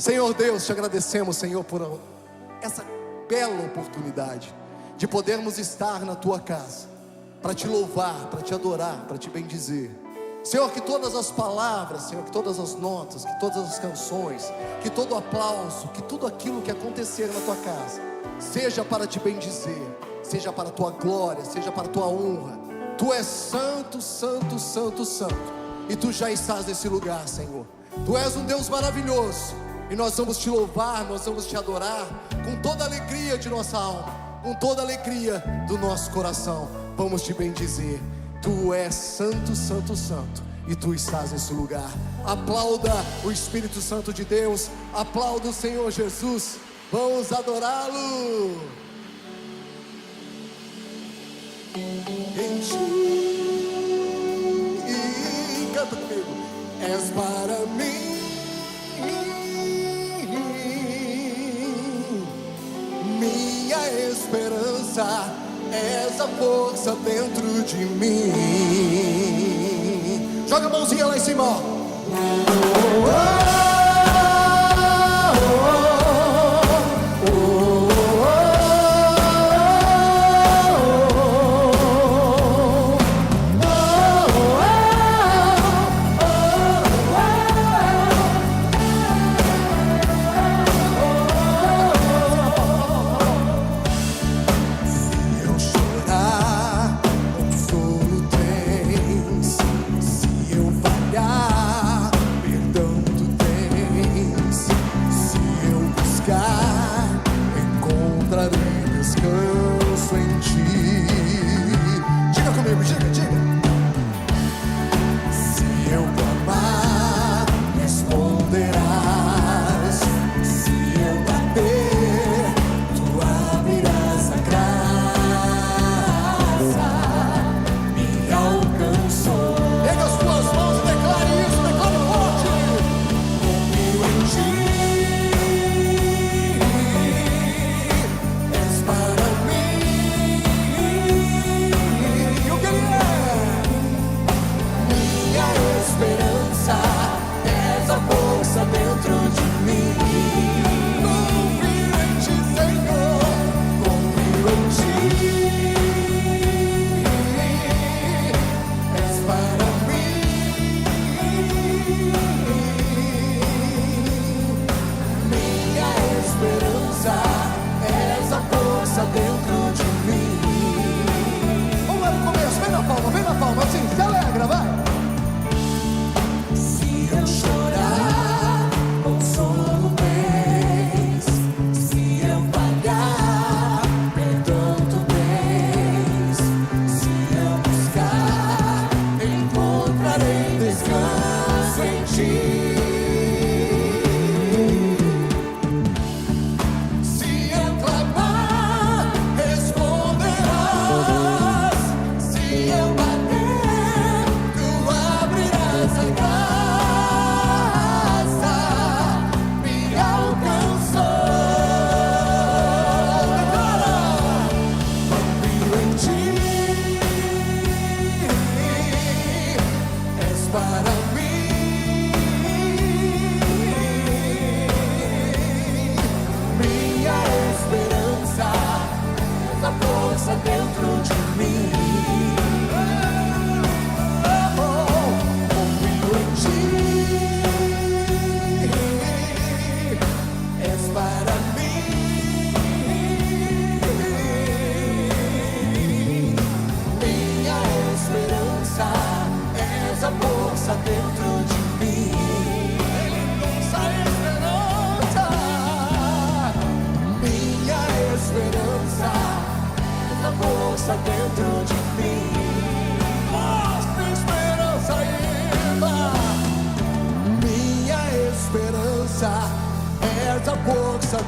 Senhor Deus, te agradecemos, Senhor, por essa bela oportunidade de podermos estar na tua casa, para te louvar, para te adorar, para te bendizer. Senhor, que todas as palavras, Senhor, que todas as notas, que todas as canções, que todo aplauso, que tudo aquilo que acontecer na tua casa, seja para te bendizer, seja para a tua glória, seja para a tua honra. Tu és santo, santo, santo, santo, e tu já estás nesse lugar, Senhor. Tu és um Deus maravilhoso, e nós vamos te louvar, nós vamos te adorar, com toda a alegria de nossa alma, com toda a alegria do nosso coração. Vamos te bendizer. Tu és santo, santo, santo, e tu estás nesse lugar. Aplauda o Espírito Santo de Deus, aplauda o Senhor Jesus. Vamos adorá-lo. Em ti, canta comigo. És para mim minha esperança, és a força dentro de mim. Joga a mãozinha lá em cima, ó.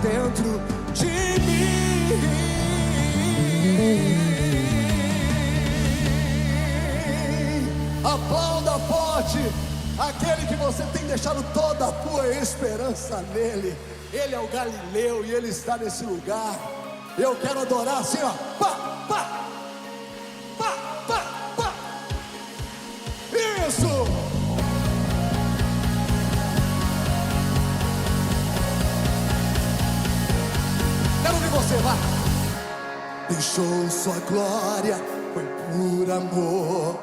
Dentro de mim, aplauda forte aquele que você tem deixado toda a tua esperança nele. Ele é o Galileu e ele está nesse lugar. Eu quero adorar assim, ó. Pá, pá, pá, pá, pá. Isso. você, vai. Deixou sua glória, foi por amor.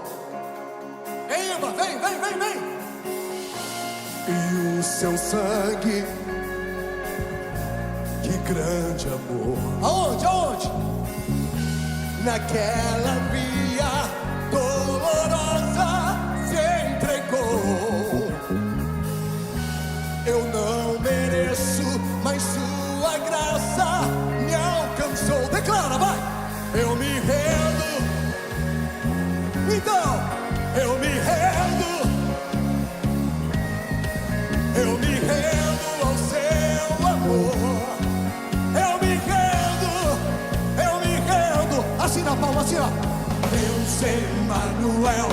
Vem, Eva, vem. E o seu sangue, que grande amor. Aonde? Naquela via dolorosa se entregou. Eu não mereço, mas sua graça me alcançou. Declara, vai. Eu me rendo. Então, eu me rendo. Eu me rendo ao seu amor. Eu me rendo. Assim na palma, assim ó. Deus Emanuel,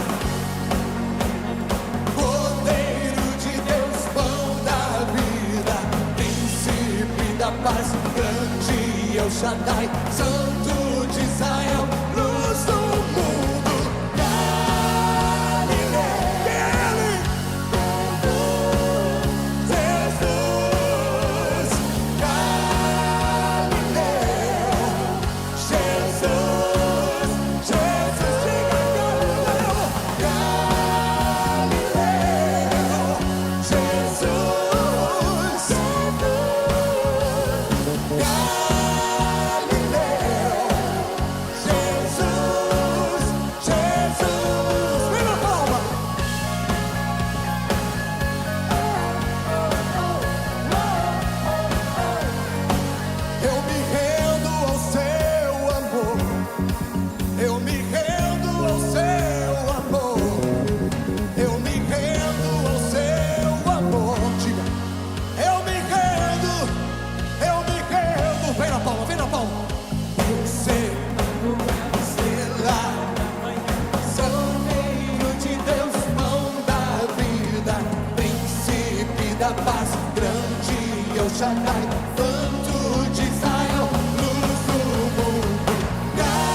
Cordeiro de Deus, pão da vida, príncipe da paz, grande El Shaddai, Santo de Israel, luz do mundo, Galileu, Ele, Jesus, Galileu, Jesus, diga Galileu, Galileu, Jesus, paz, grande El Shaddai, Santo de Israel, luz do mundo, Galileu,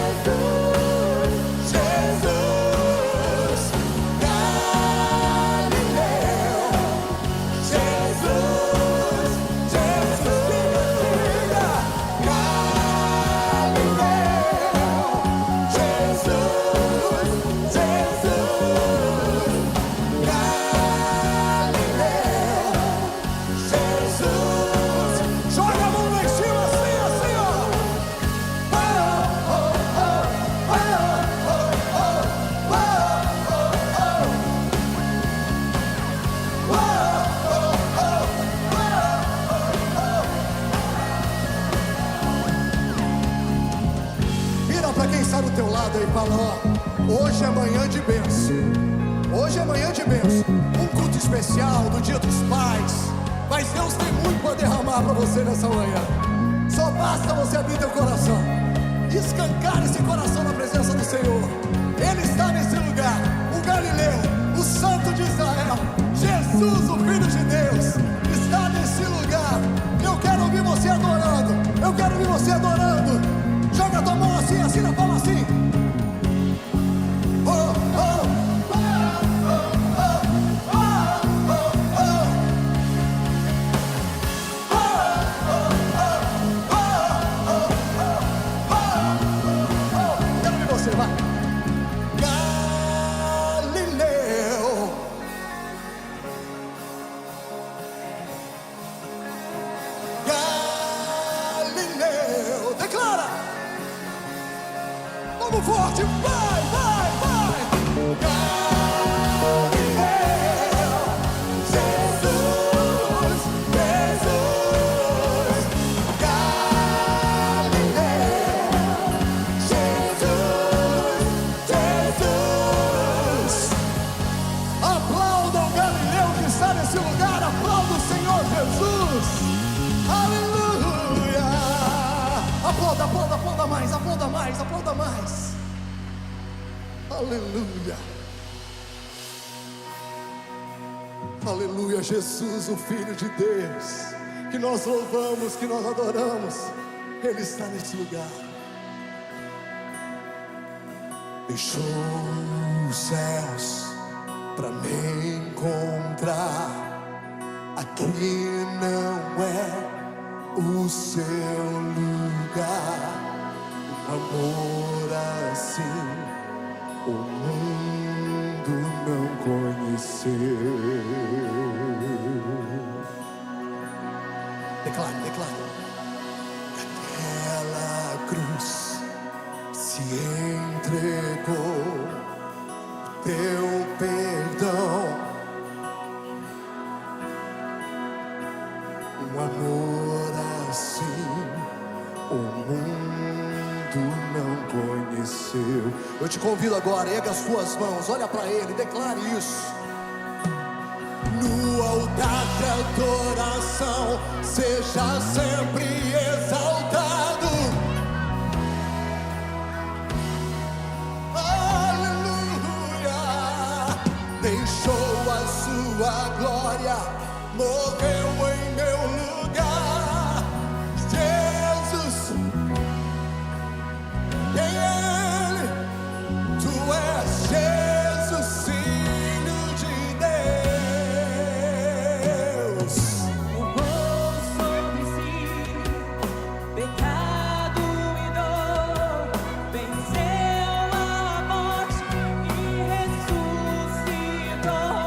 Jesus, Galileu, Jesus, diga, Galileu, Jesus, joga a mão lá em cima, assim, ó. Vira pra quem está do teu lado aí e fala, ó, hoje é manhã de bênção. Hoje é manhã de bênção. Um culto especial do Dia dos Pais. Mas Deus tem muito para derramar para você nessa manhã. Só basta você abrir teu coração, escancar esse coração na presença do Senhor. Ele está nesse lugar. O Galileu, o Santo de Israel, Jesus, o Filho de Deus, está nesse lugar. Eu quero ouvir você adorando. Eu quero ouvir você adorando. Joga a tua mão assim, assim na palma, assim. Oh, oh. Vamos forte, vai! Galileu, Jesus, Galileu, Jesus. Aplaudam Galileu que está nesse lugar, aplauda o Senhor Jesus. Aleluia! Aplauda mais. Aleluia. Aleluia, Jesus, o Filho de Deus, que nós louvamos, que nós adoramos. Ele está nesse lugar. Deixou os céus para me encontrar. Aqui não o seu lugar. Um amor assim o mundo não conheceu. Declare, declare. Aquela cruz se entregou, teu perdão. Um amor assim o mundo não conheceu. Eu te convido agora, erga as suas mãos, olha para Ele, declare isso. No altar de adoração, seja sempre exaltado. Aleluia. Deixou a sua glória, morreu em meu lugar. Jesus, Ele, tu és Jesus, Filho de Deus. Levou sobre si pecado e dor, venceu a morte e ressuscitou.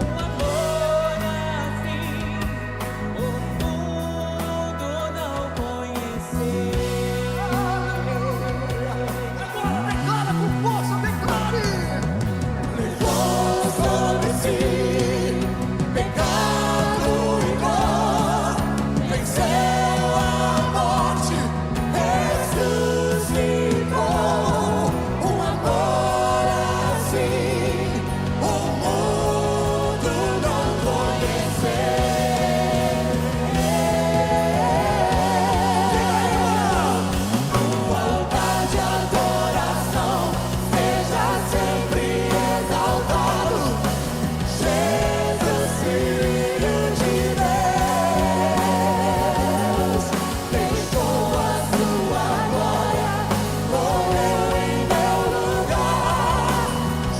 Um amor assim o mundo não conheceu. Agora declara com força, declare. Levou sobre si pecado e dor, venceu a morte, ressuscitou. Um amor assim o mundo não conheceu. No altar de adoração, seja sempre exaltado. Jesus, Filho de Deus, deixou a sua glória, morreu em meu lugar.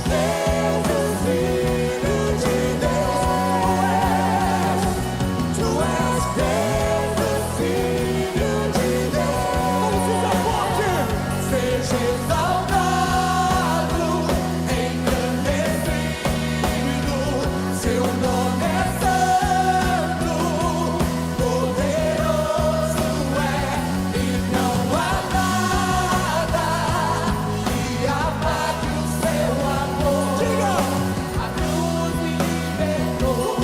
Jesus, Filho de Deus, tu és Jesus, Filho de Deus. Vamos ficar forte! Seja exaltado, engrandecido, seu nome é santo, poderoso é, e não há nada que apague o seu amor. Diga! A cruz me libertou,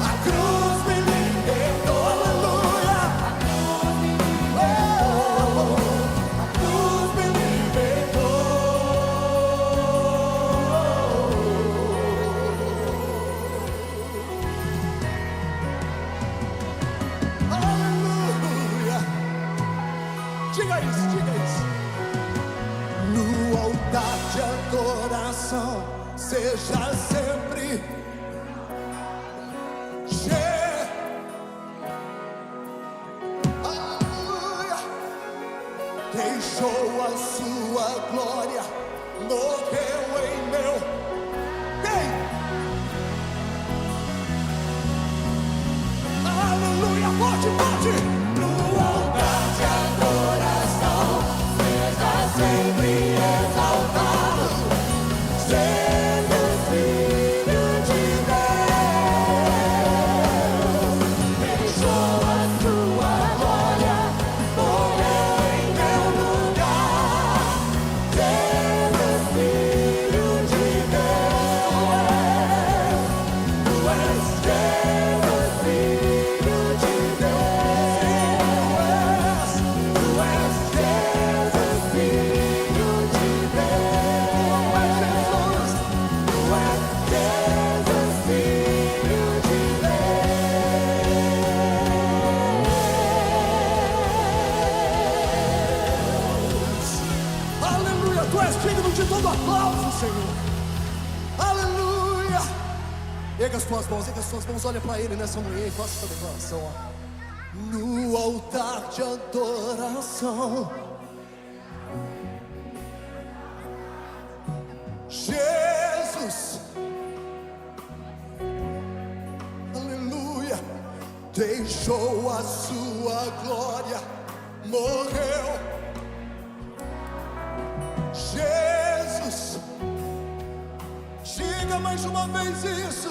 A cruz me libertou, aleluia! a cruz me Oh, a cruz me libertou. Aleluia! Diga isso, diga isso. No altar de adoração, seja sempre Aleluia. Deixou a sua glória, morreu em meu. Ei! Aleluia, forte, forte! No altar de adoração, seja sempre exaltado. Jesus, Filho de Deus, deixou a sua glória, morreu em meu lugar. Jesus, Filho de Deus, tu és Jesus, Filho de Deus, tu és Jesus, Filho de Deus, tu és Jesus, Filho de Deus. Aleluia, tu és digno de todo aplauso, Senhor. Aleluia. Erga as tuas mãos, olha para Ele nessa manhã e faça essa declaração. Ó. No altar de adoração, Jesus, aleluia. deixou a sua glória, morreu. Jesus, diga mais uma vez isso,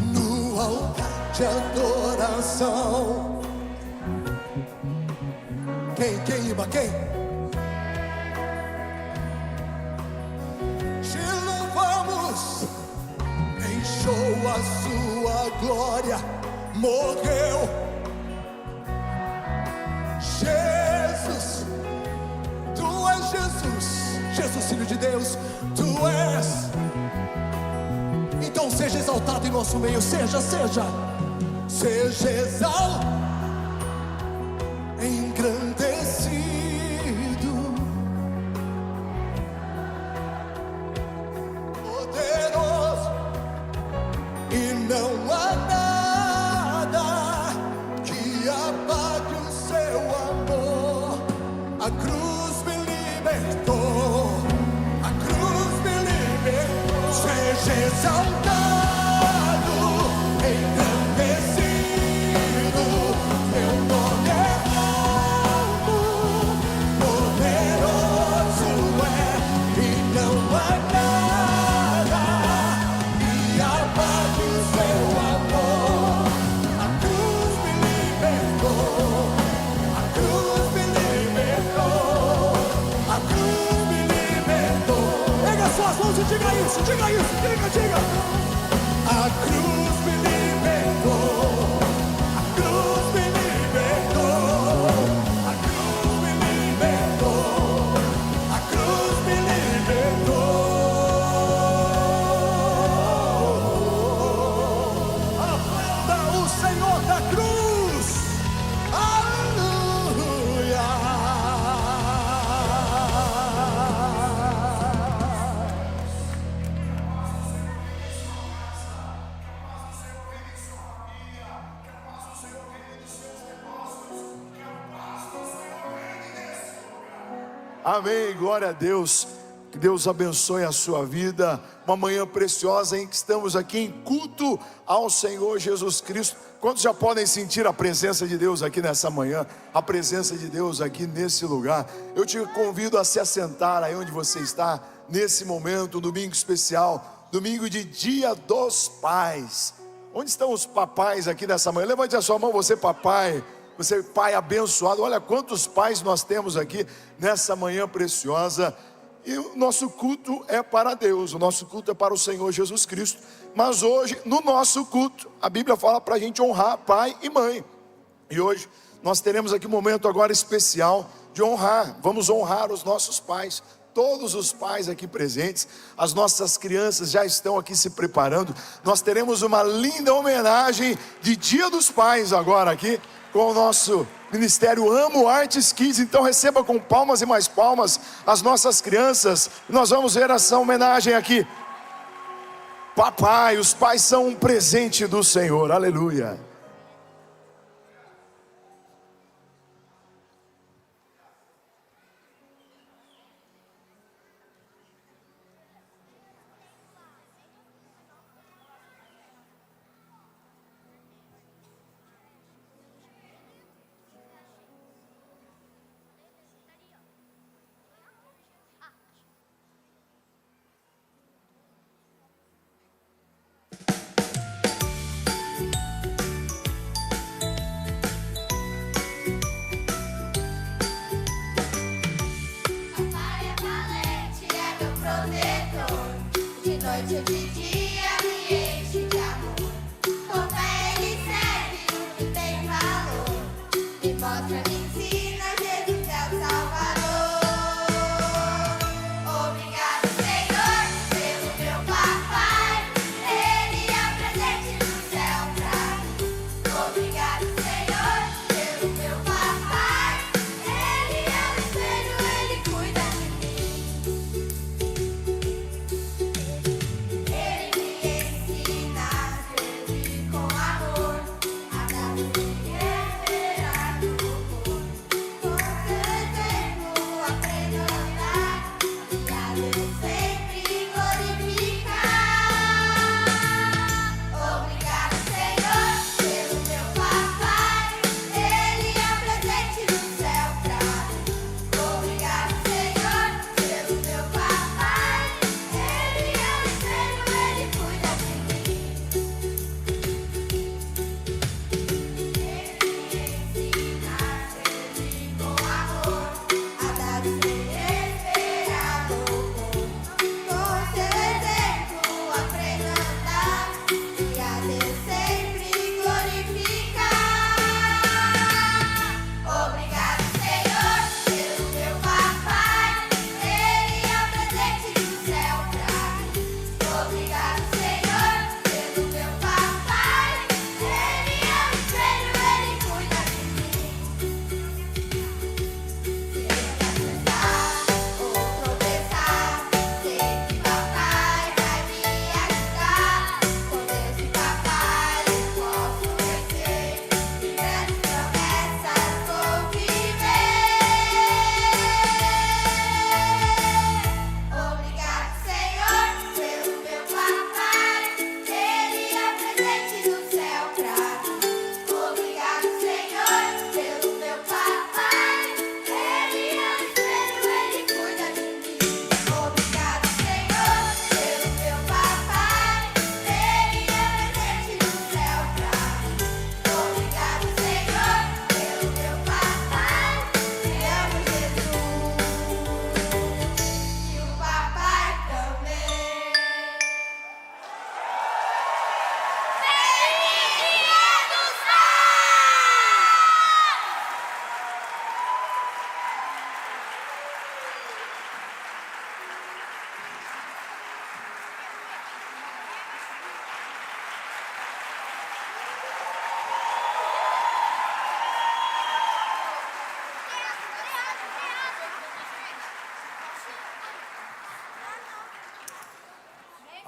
no altar de adoração. Quem rima, quem? Te louvamos, deixou a sua glória, morreu. Jesus, tu és Jesus, Jesus Filho de Deus, tu és. Então seja exaltado em nosso meio, seja exaltado, engrandecido, poderoso, e não há nada que apague o seu amor. A cruz me libertou, a cruz me libertou. Seja exaltado, engrandecido, teu nome é alto, poderoso é, e não há nada que apague o seu amor. A cruz me libertou, a cruz me libertou, a cruz me libertou. Pega suas mãos e diga isso, diga. A cruz me libertou, a cruz me libertou, a cruz me libertou, a cruz me libertou. Aplauda o Senhor da cruz, aleluia. Amém, glória a Deus. Que Deus abençoe a sua vida. Uma manhã preciosa em que estamos aqui em culto ao Senhor Jesus Cristo. Quantos já podem sentir a presença de Deus aqui nessa manhã? A presença de Deus aqui nesse lugar. Eu te convido a se assentar aí onde você está nesse momento, domingo especial, domingo de Dia dos Pais. Onde estão os papais aqui nessa manhã? Levante a sua mão, você papai. Você pai abençoado. Olha quantos pais nós temos aqui nessa manhã preciosa. E o nosso culto é para Deus, o nosso culto é para o Senhor Jesus Cristo. Mas hoje, no nosso culto, a Bíblia fala para a gente honrar pai e mãe. E hoje nós teremos aqui um momento agora especial de honrar. Vamos honrar os nossos pais. Todos os pais aqui presentes, as nossas crianças já estão aqui se preparando. Nós teremos uma linda homenagem de Dia dos Pais agora aqui, com o nosso Ministério Amo Artes Kids. Então receba com palmas e mais palmas as nossas crianças. Nós vamos ver essa homenagem aqui. Papai, os pais são um presente do Senhor, aleluia. noite ou de dia me enche de amor. Com fé ele serve o que tem valor. Me mostra, me ensina, Jesus é o Salvador. Obrigado, Senhor, pelo meu papai. Ele é o presente do céu pra mim. Obrigado, Senhor, pelo meu papai. Ele é o espelho, ele cuida de mim. Ele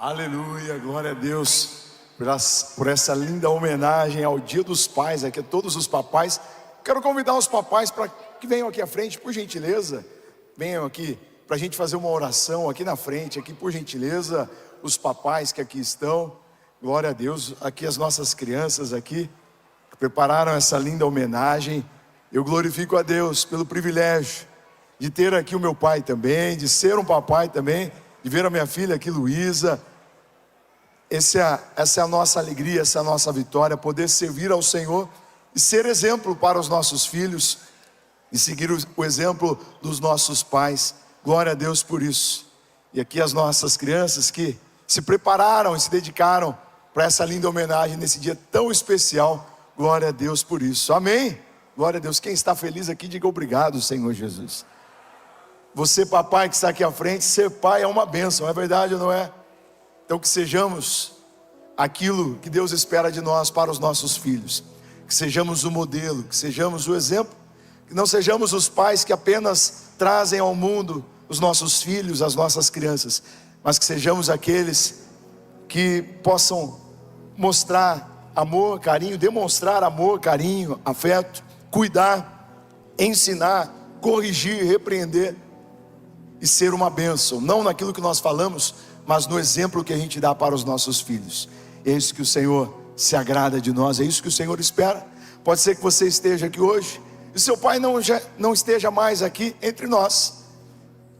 Aleluia, glória a Deus por essa linda homenagem ao Dia dos Pais, aqui a todos os papais. Quero convidar os papais para que venham aqui à frente, por gentileza. Venham aqui para a gente fazer uma oração aqui na frente, aqui por gentileza, os papais que aqui estão. Glória a Deus, aqui as nossas crianças aqui, que prepararam essa linda homenagem. Eu glorifico a Deus pelo privilégio de ter aqui o meu pai também, de ser um papai também, de ver a minha filha aqui, Luísa. Essa é a nossa alegria, essa é a nossa vitória, poder servir ao Senhor e ser exemplo para os nossos filhos e seguir o exemplo dos nossos pais. Glória a Deus por isso. E aqui as nossas crianças que se prepararam e se dedicaram para essa linda homenagem nesse dia tão especial. Glória a Deus por isso. Amém? Glória a Deus. Quem está feliz aqui, diga obrigado, Senhor Jesus. Você, papai que está aqui à frente, ser pai é uma bênção, é verdade ou não é? Então que sejamos aquilo que Deus espera de nós para os nossos filhos. Que sejamos o modelo, que sejamos o exemplo. Que não sejamos os pais que apenas trazem ao mundo os nossos filhos, as nossas crianças. Mas que sejamos aqueles que possam mostrar amor, carinho, demonstrar amor, carinho, afeto, cuidar, ensinar, corrigir, repreender e ser uma bênção, não naquilo que nós falamos, mas no exemplo que a gente dá para os nossos filhos. É isso que o Senhor se agrada de nós, é isso que o Senhor espera. Pode ser que você esteja aqui hoje e seu pai não esteja mais aqui entre nós,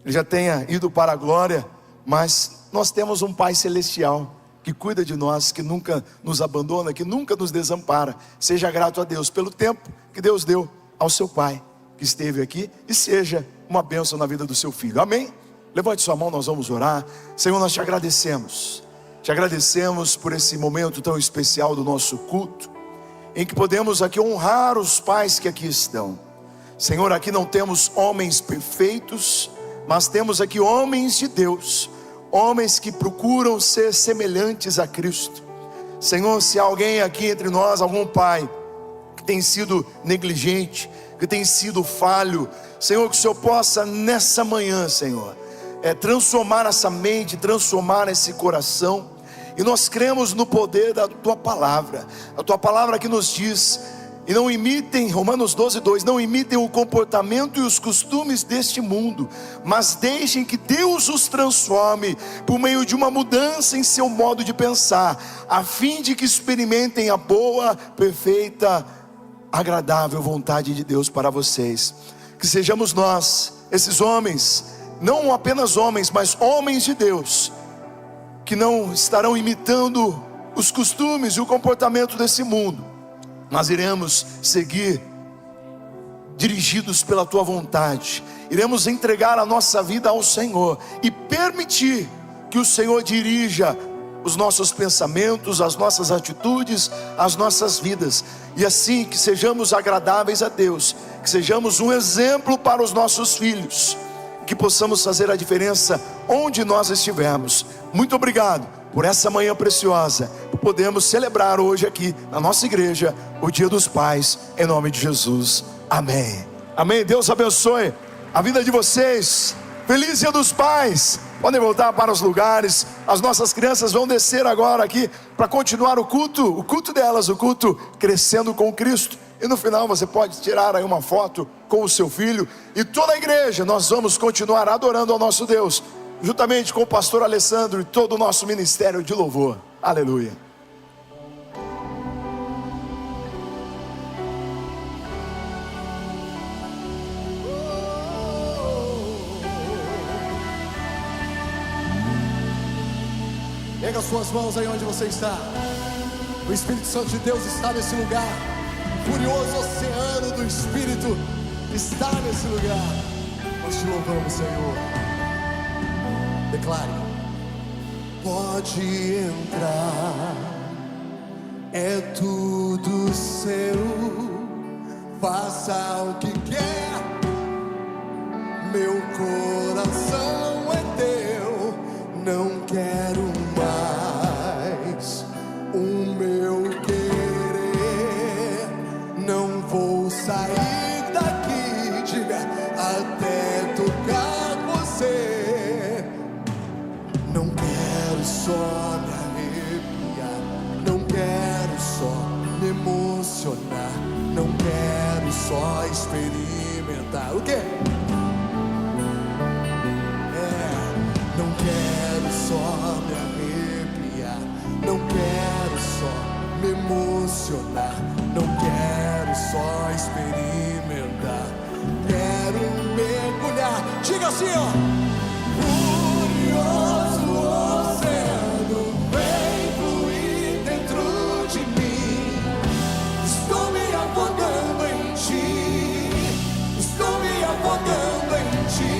ele já tenha ido para a glória, mas nós temos um Pai celestial que cuida de nós, que nunca nos abandona, que nunca nos desampara. Seja grato a Deus pelo tempo que Deus deu ao seu pai que esteve aqui, e seja uma bênção na vida do seu filho. Amém? Levante sua mão, nós vamos orar. Senhor, nós te agradecemos por esse momento tão especial do nosso culto, em que podemos aqui honrar os pais que aqui estão. Senhor, aqui não temos homens perfeitos, mas temos aqui homens de Deus, homens que procuram ser semelhantes a Cristo. Senhor, se há alguém aqui entre nós, algum pai que tem sido negligente, que tem sido falho, Senhor, que o Senhor possa nessa manhã, Senhor, transformar essa mente, transformar esse coração. E nós cremos no poder da Tua palavra, a Tua palavra que nos diz: e não imitem, Romanos 12:2, não imitem o comportamento e os costumes deste mundo, mas deixem que Deus os transforme por meio de uma mudança em seu modo de pensar, a fim de que experimentem a boa, perfeita, agradável vontade de Deus para vocês. Que sejamos nós, esses homens, não apenas homens, mas homens de Deus, que não estarão imitando os costumes e o comportamento desse mundo, nós iremos seguir dirigidos pela Tua vontade, iremos entregar a nossa vida ao Senhor e permitir que o Senhor dirija os nossos pensamentos, as nossas atitudes, as nossas vidas, e assim que sejamos agradáveis a Deus, que sejamos um exemplo para os nossos filhos, que possamos fazer a diferença onde nós estivermos. Muito obrigado por essa manhã preciosa, podemos celebrar hoje aqui na nossa igreja o Dia dos Pais, em nome de Jesus, amém. Amém. Deus abençoe a vida de vocês. Feliz Dia dos Pais. Podem voltar para os lugares. As nossas crianças vão descer agora aqui para continuar o culto delas, o culto Crescendo com Cristo. E no final você pode tirar aí uma foto com o seu filho. E toda a igreja, nós vamos continuar adorando ao nosso Deus, juntamente com o pastor Alessandro e todo o nosso ministério de louvor. Aleluia. Pega as suas mãos aí onde você está. O Espírito Santo de Deus está nesse lugar. O furioso oceano do Espírito está nesse lugar. Nós te louvamos, Senhor. Declare: pode entrar, é tudo seu. Faça o que quer, meu coração é teu. Não quero mais o meu querer. Não vou sair daqui, diga, até tocar você. Não quero só só experimentar. O quê? Não quero só me arrepiar, não quero só me emocionar, não quero só experimentar, quero mergulhar. Diga assim, ó. Furioso oceano vem fluir dentro de mim. Estou me afogando em ti, estou me afogando em ti.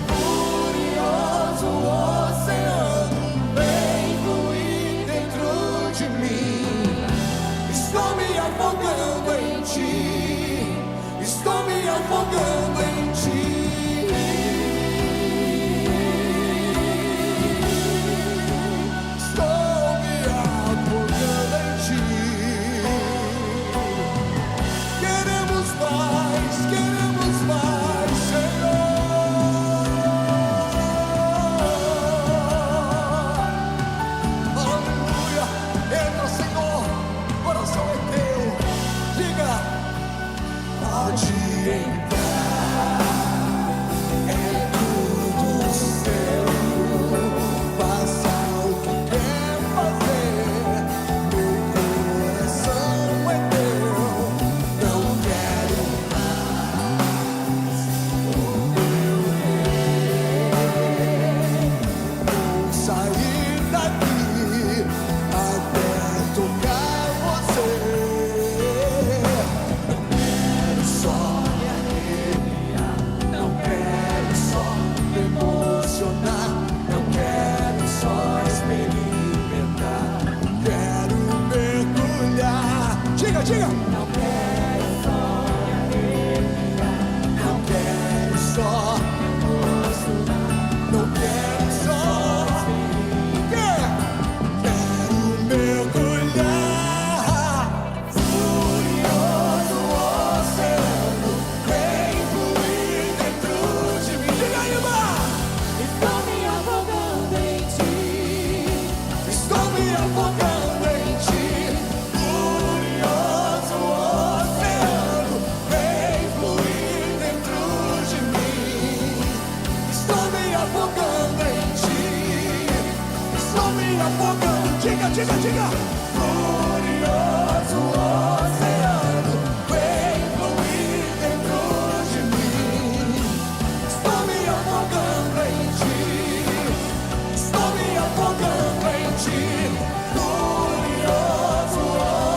Furioso oceano vem fluir dentro de mim. Estou me afogando em ti, estou me afogando em ti. Diga! Não quero só me arrepiar, não quero só me emocionar, não quero só quero mergulhar. Furioso oceano vem fluir dentro de mim. Diga aí, irmã! Estou me afogando em ti, Estou me afogando em ti. Diga! Furioso oceano vem fluir dentro de mim. Estou me afogando em ti, estou me afogando em ti. Furioso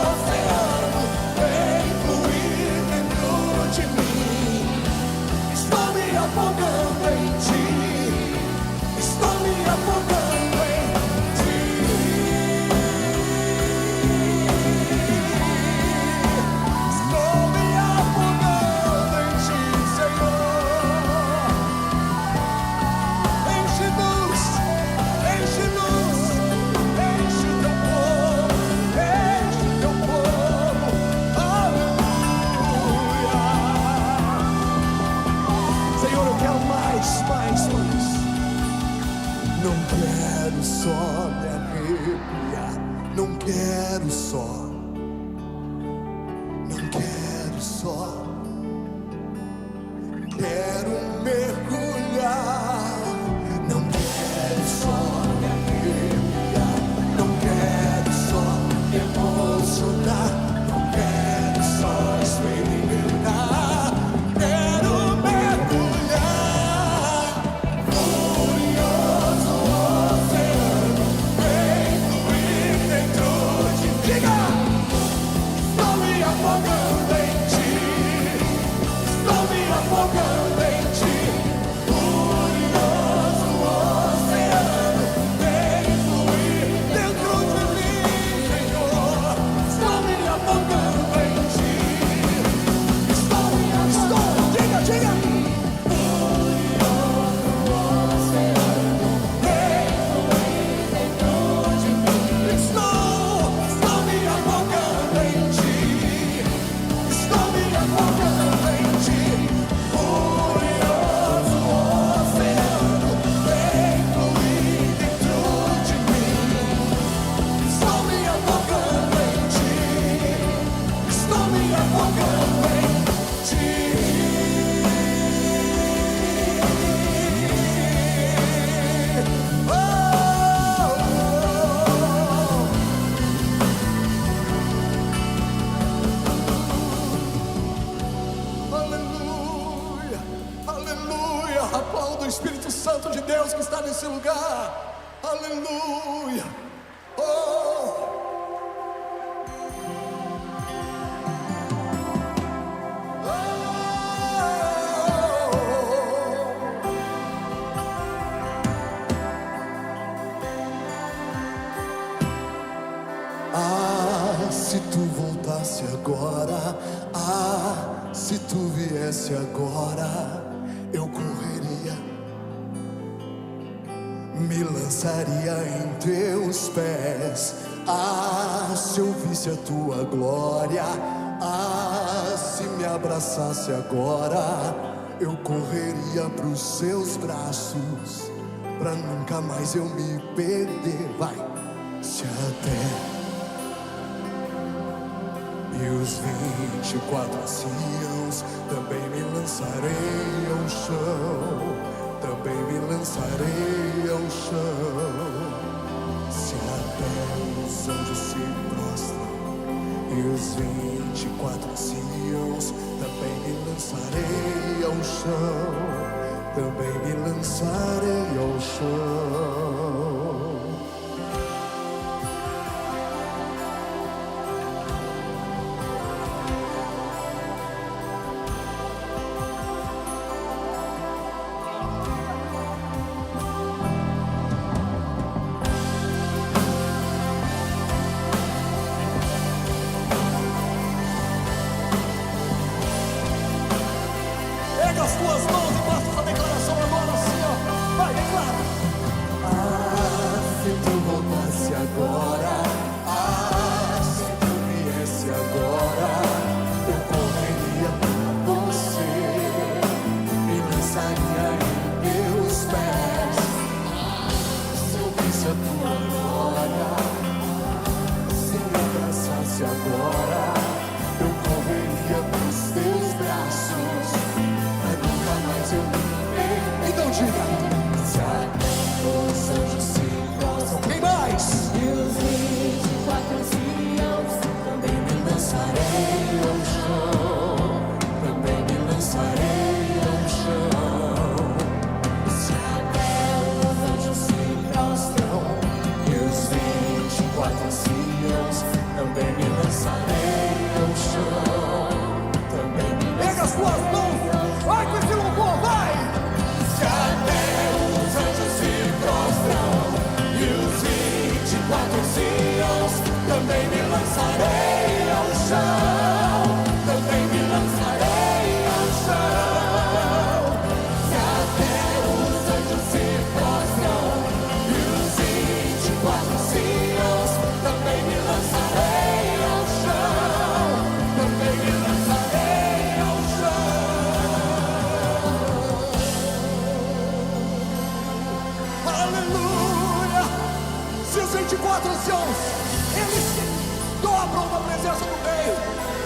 oceano vem fluir dentro de mim. Estou me afogando em ti, estou me afogando em ti. Não quero só me arrepiar, não quero só, quero mergulhar. Não quero só me arrepiar, não quero só me emocionar, não quero só experimentar, quero mergulhar. Furioso oceano vem fluir dentro de mim. Diga! Estou me afogando em ti. Deus que está nesse lugar. Aleluia. Oh. Ah, se tu voltasse agora, ah, se tu viesse agora, eu correria, me lançaria em teus pés. Ah, se eu visse a tua glória, ah, se me abraçasse agora, eu correria pros seus braços, pra nunca mais eu me perder. Vai, se até e os 24 anciãos também me lançarei ao chão, também me lançarei ao chão. Se até os anjos se prostram e os 24 anciãos também me lançarei ao chão, também me lançarei ao chão. Pega as tuas mãos e faça essa declaração agora assim, ó. Vai, declara. Ah, se tu voltasse agora, ah, se tu viesse agora, eu correria pra você, me lançaria em teus pés. Se eu visse a tua glória, se me abraçasse agora, eu correria pros teus braços. Então diga: se até os anjos se prostram, quem mais? E os 24 anciãos também me Lançarei ao chão, também me lançarei ao chão. Se até os anjos se prostram E os 24 anciãos também me lançarei ao chão, também me lançarei. Pega as tuas mãos, vai com esse louvor, vai! Se até os anjos se prostram e os 24 anciãos também me lançarei ao chão, também me lançarei ao chão. Se até os anjos se prostram e os 24 anciãos também me lançarei ao chão, também me lançarei ao chão. Aleluia! Se os 24 anciãos, eles se dobram na presença do Rei,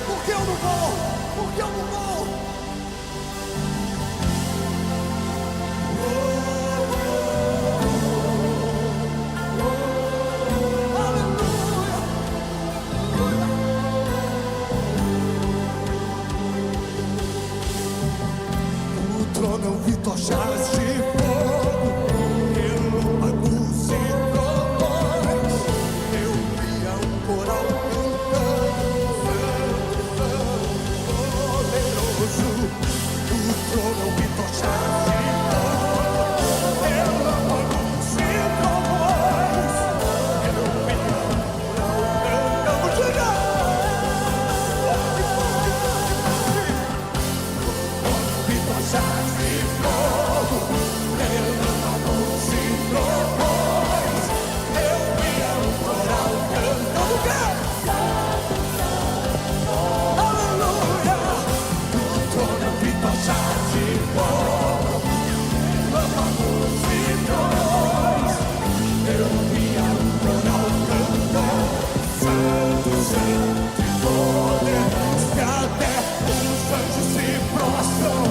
por que eu não vou? Por que eu não vou? Aleluia! O trono eu vi tochas de fogo, relâmpagos e trovões. Eu via um coral cantando, santo, poderoso. O trono eu vi tochas de fogo, relâmpagos e trovões. Eu via um coral cantando, diga! Vi tochas de fogo, relâmpagos e trovões. Eu via um coral cantando o quê? Aleluia! No trono eu vi tochas de fogo, relâmpagos e trovões. Eu via um coral cantando, santo, santo e poderoso. Que até os anjos se prostram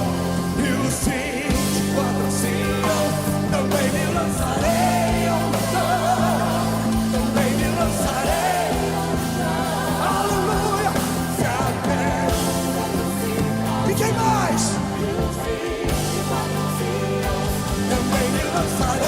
e os 24 anciãos também me lançarei ao chão, também me lançarei ao chão. Aleluia! Se até e quem mais? Também me lançarei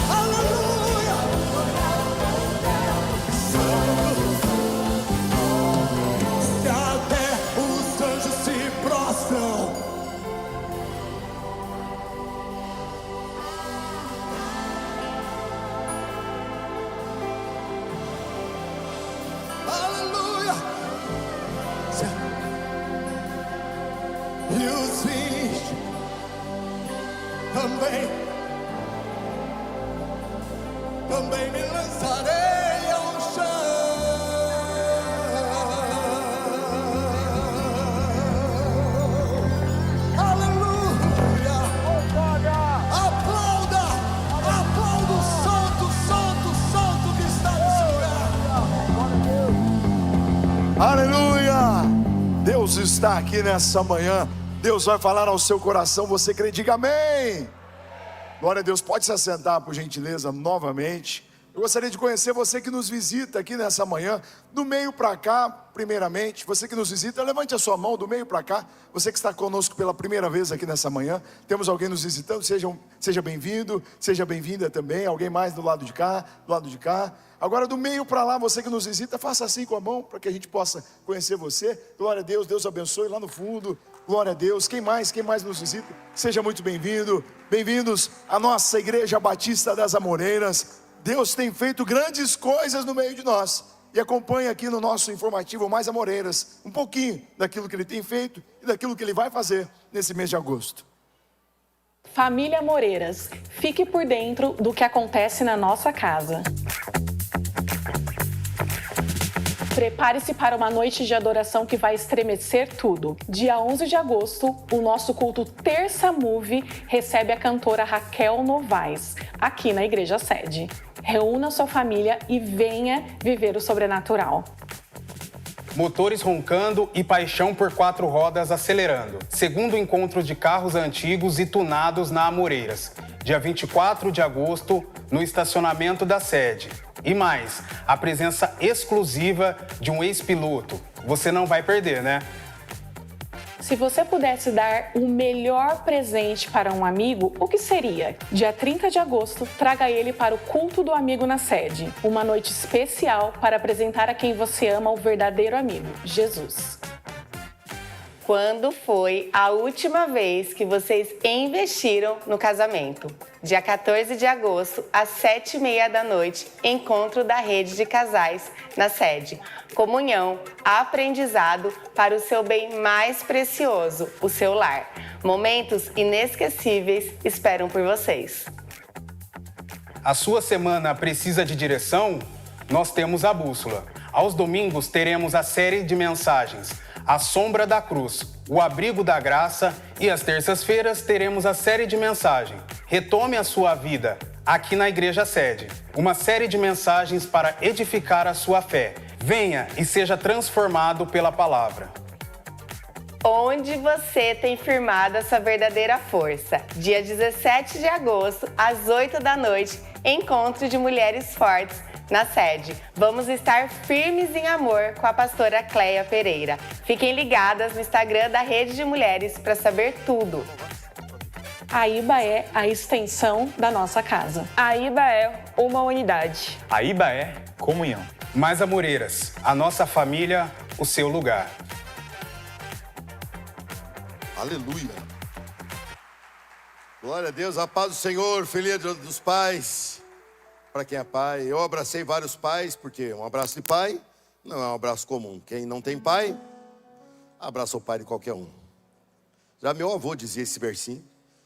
Aleluia. Se até os anjos se prostram. Aleluia. E os fins também me lançarei ao chão. Aleluia. Aplauda, aplauda o santo, santo, santo que está nesse lugar. Aleluia! Deus está aqui nessa manhã. Deus vai falar ao seu coração. Você crê? Diga amém. Glória a Deus. Pode se assentar, por gentileza, novamente. Eu gostaria de conhecer você que nos visita aqui nessa manhã. Do meio para cá, primeiramente. Você que nos visita, levante a sua mão do meio para cá. Você que está conosco pela primeira vez aqui nessa manhã. Temos alguém nos visitando. Seja bem-vindo, seja bem-vinda também. Alguém mais do lado de cá, do lado de cá. Agora do meio para lá, você que nos visita, faça assim com a mão para que a gente possa conhecer você. Glória a Deus, Deus abençoe lá no fundo. Glória a Deus. Quem mais nos visita? Seja muito bem-vindo. Bem-vindos à nossa Igreja Batista das Amoreiras. Deus tem feito grandes coisas no meio de nós. E acompanhe aqui no nosso informativo Mais Amoreiras um pouquinho daquilo que Ele tem feito e daquilo que Ele vai fazer nesse mês de agosto. Família Amoreiras, fique por dentro do que acontece na nossa casa. Prepare-se para uma noite de adoração que vai estremecer tudo. Dia 11 de agosto, o nosso culto Terça Move recebe a cantora Raquel Novaes, aqui na Igreja Sede. Reúna sua família e venha viver o sobrenatural. Motores roncando e paixão por 4 rodas acelerando. Segundo encontro de carros antigos e tunados na Amoreiras. Dia 24 de agosto, no estacionamento da sede. E mais, a presença exclusiva de um ex-piloto. Você não vai perder, né? Se você pudesse dar o melhor presente para um amigo, o que seria? Dia 30 de agosto, traga ele para o Culto do Amigo na Sede. Uma noite especial para apresentar a quem você ama o verdadeiro amigo, Jesus. Quando foi a última vez que vocês investiram no casamento? Dia 14 de agosto, às 7h30 da noite, encontro da rede de casais na sede. Comunhão, aprendizado para o seu bem mais precioso, o seu lar. Momentos inesquecíveis esperam por vocês. A sua semana precisa de direção? Nós temos a bússola. Aos domingos teremos a série de mensagens A Sombra da Cruz, o Abrigo da Graça, e às terças-feiras teremos a série de mensagem Retome a Sua Vida, aqui na Igreja Sede. Uma série de mensagens para edificar a sua fé. Venha e seja transformado pela palavra. Onde você tem firmado a sua verdadeira força? Dia 17 de agosto, às 8 da noite, encontro de mulheres fortes na sede. Vamos estar firmes em amor com a pastora Cleia Pereira. Fiquem ligadas no Instagram da Rede de Mulheres para saber tudo. A IBA é a extensão da nossa casa. A IBA é uma unidade. A IBA é comunhão. Mais Amoreiras, a nossa família, o seu lugar. Aleluia. Glória a Deus, a paz do Senhor, feliz Dia dos pais. Para quem é pai, eu abracei vários pais, porque um abraço de pai não é um abraço comum. Quem não tem pai, abraça o pai de qualquer um. Já meu avô dizia esse versinho,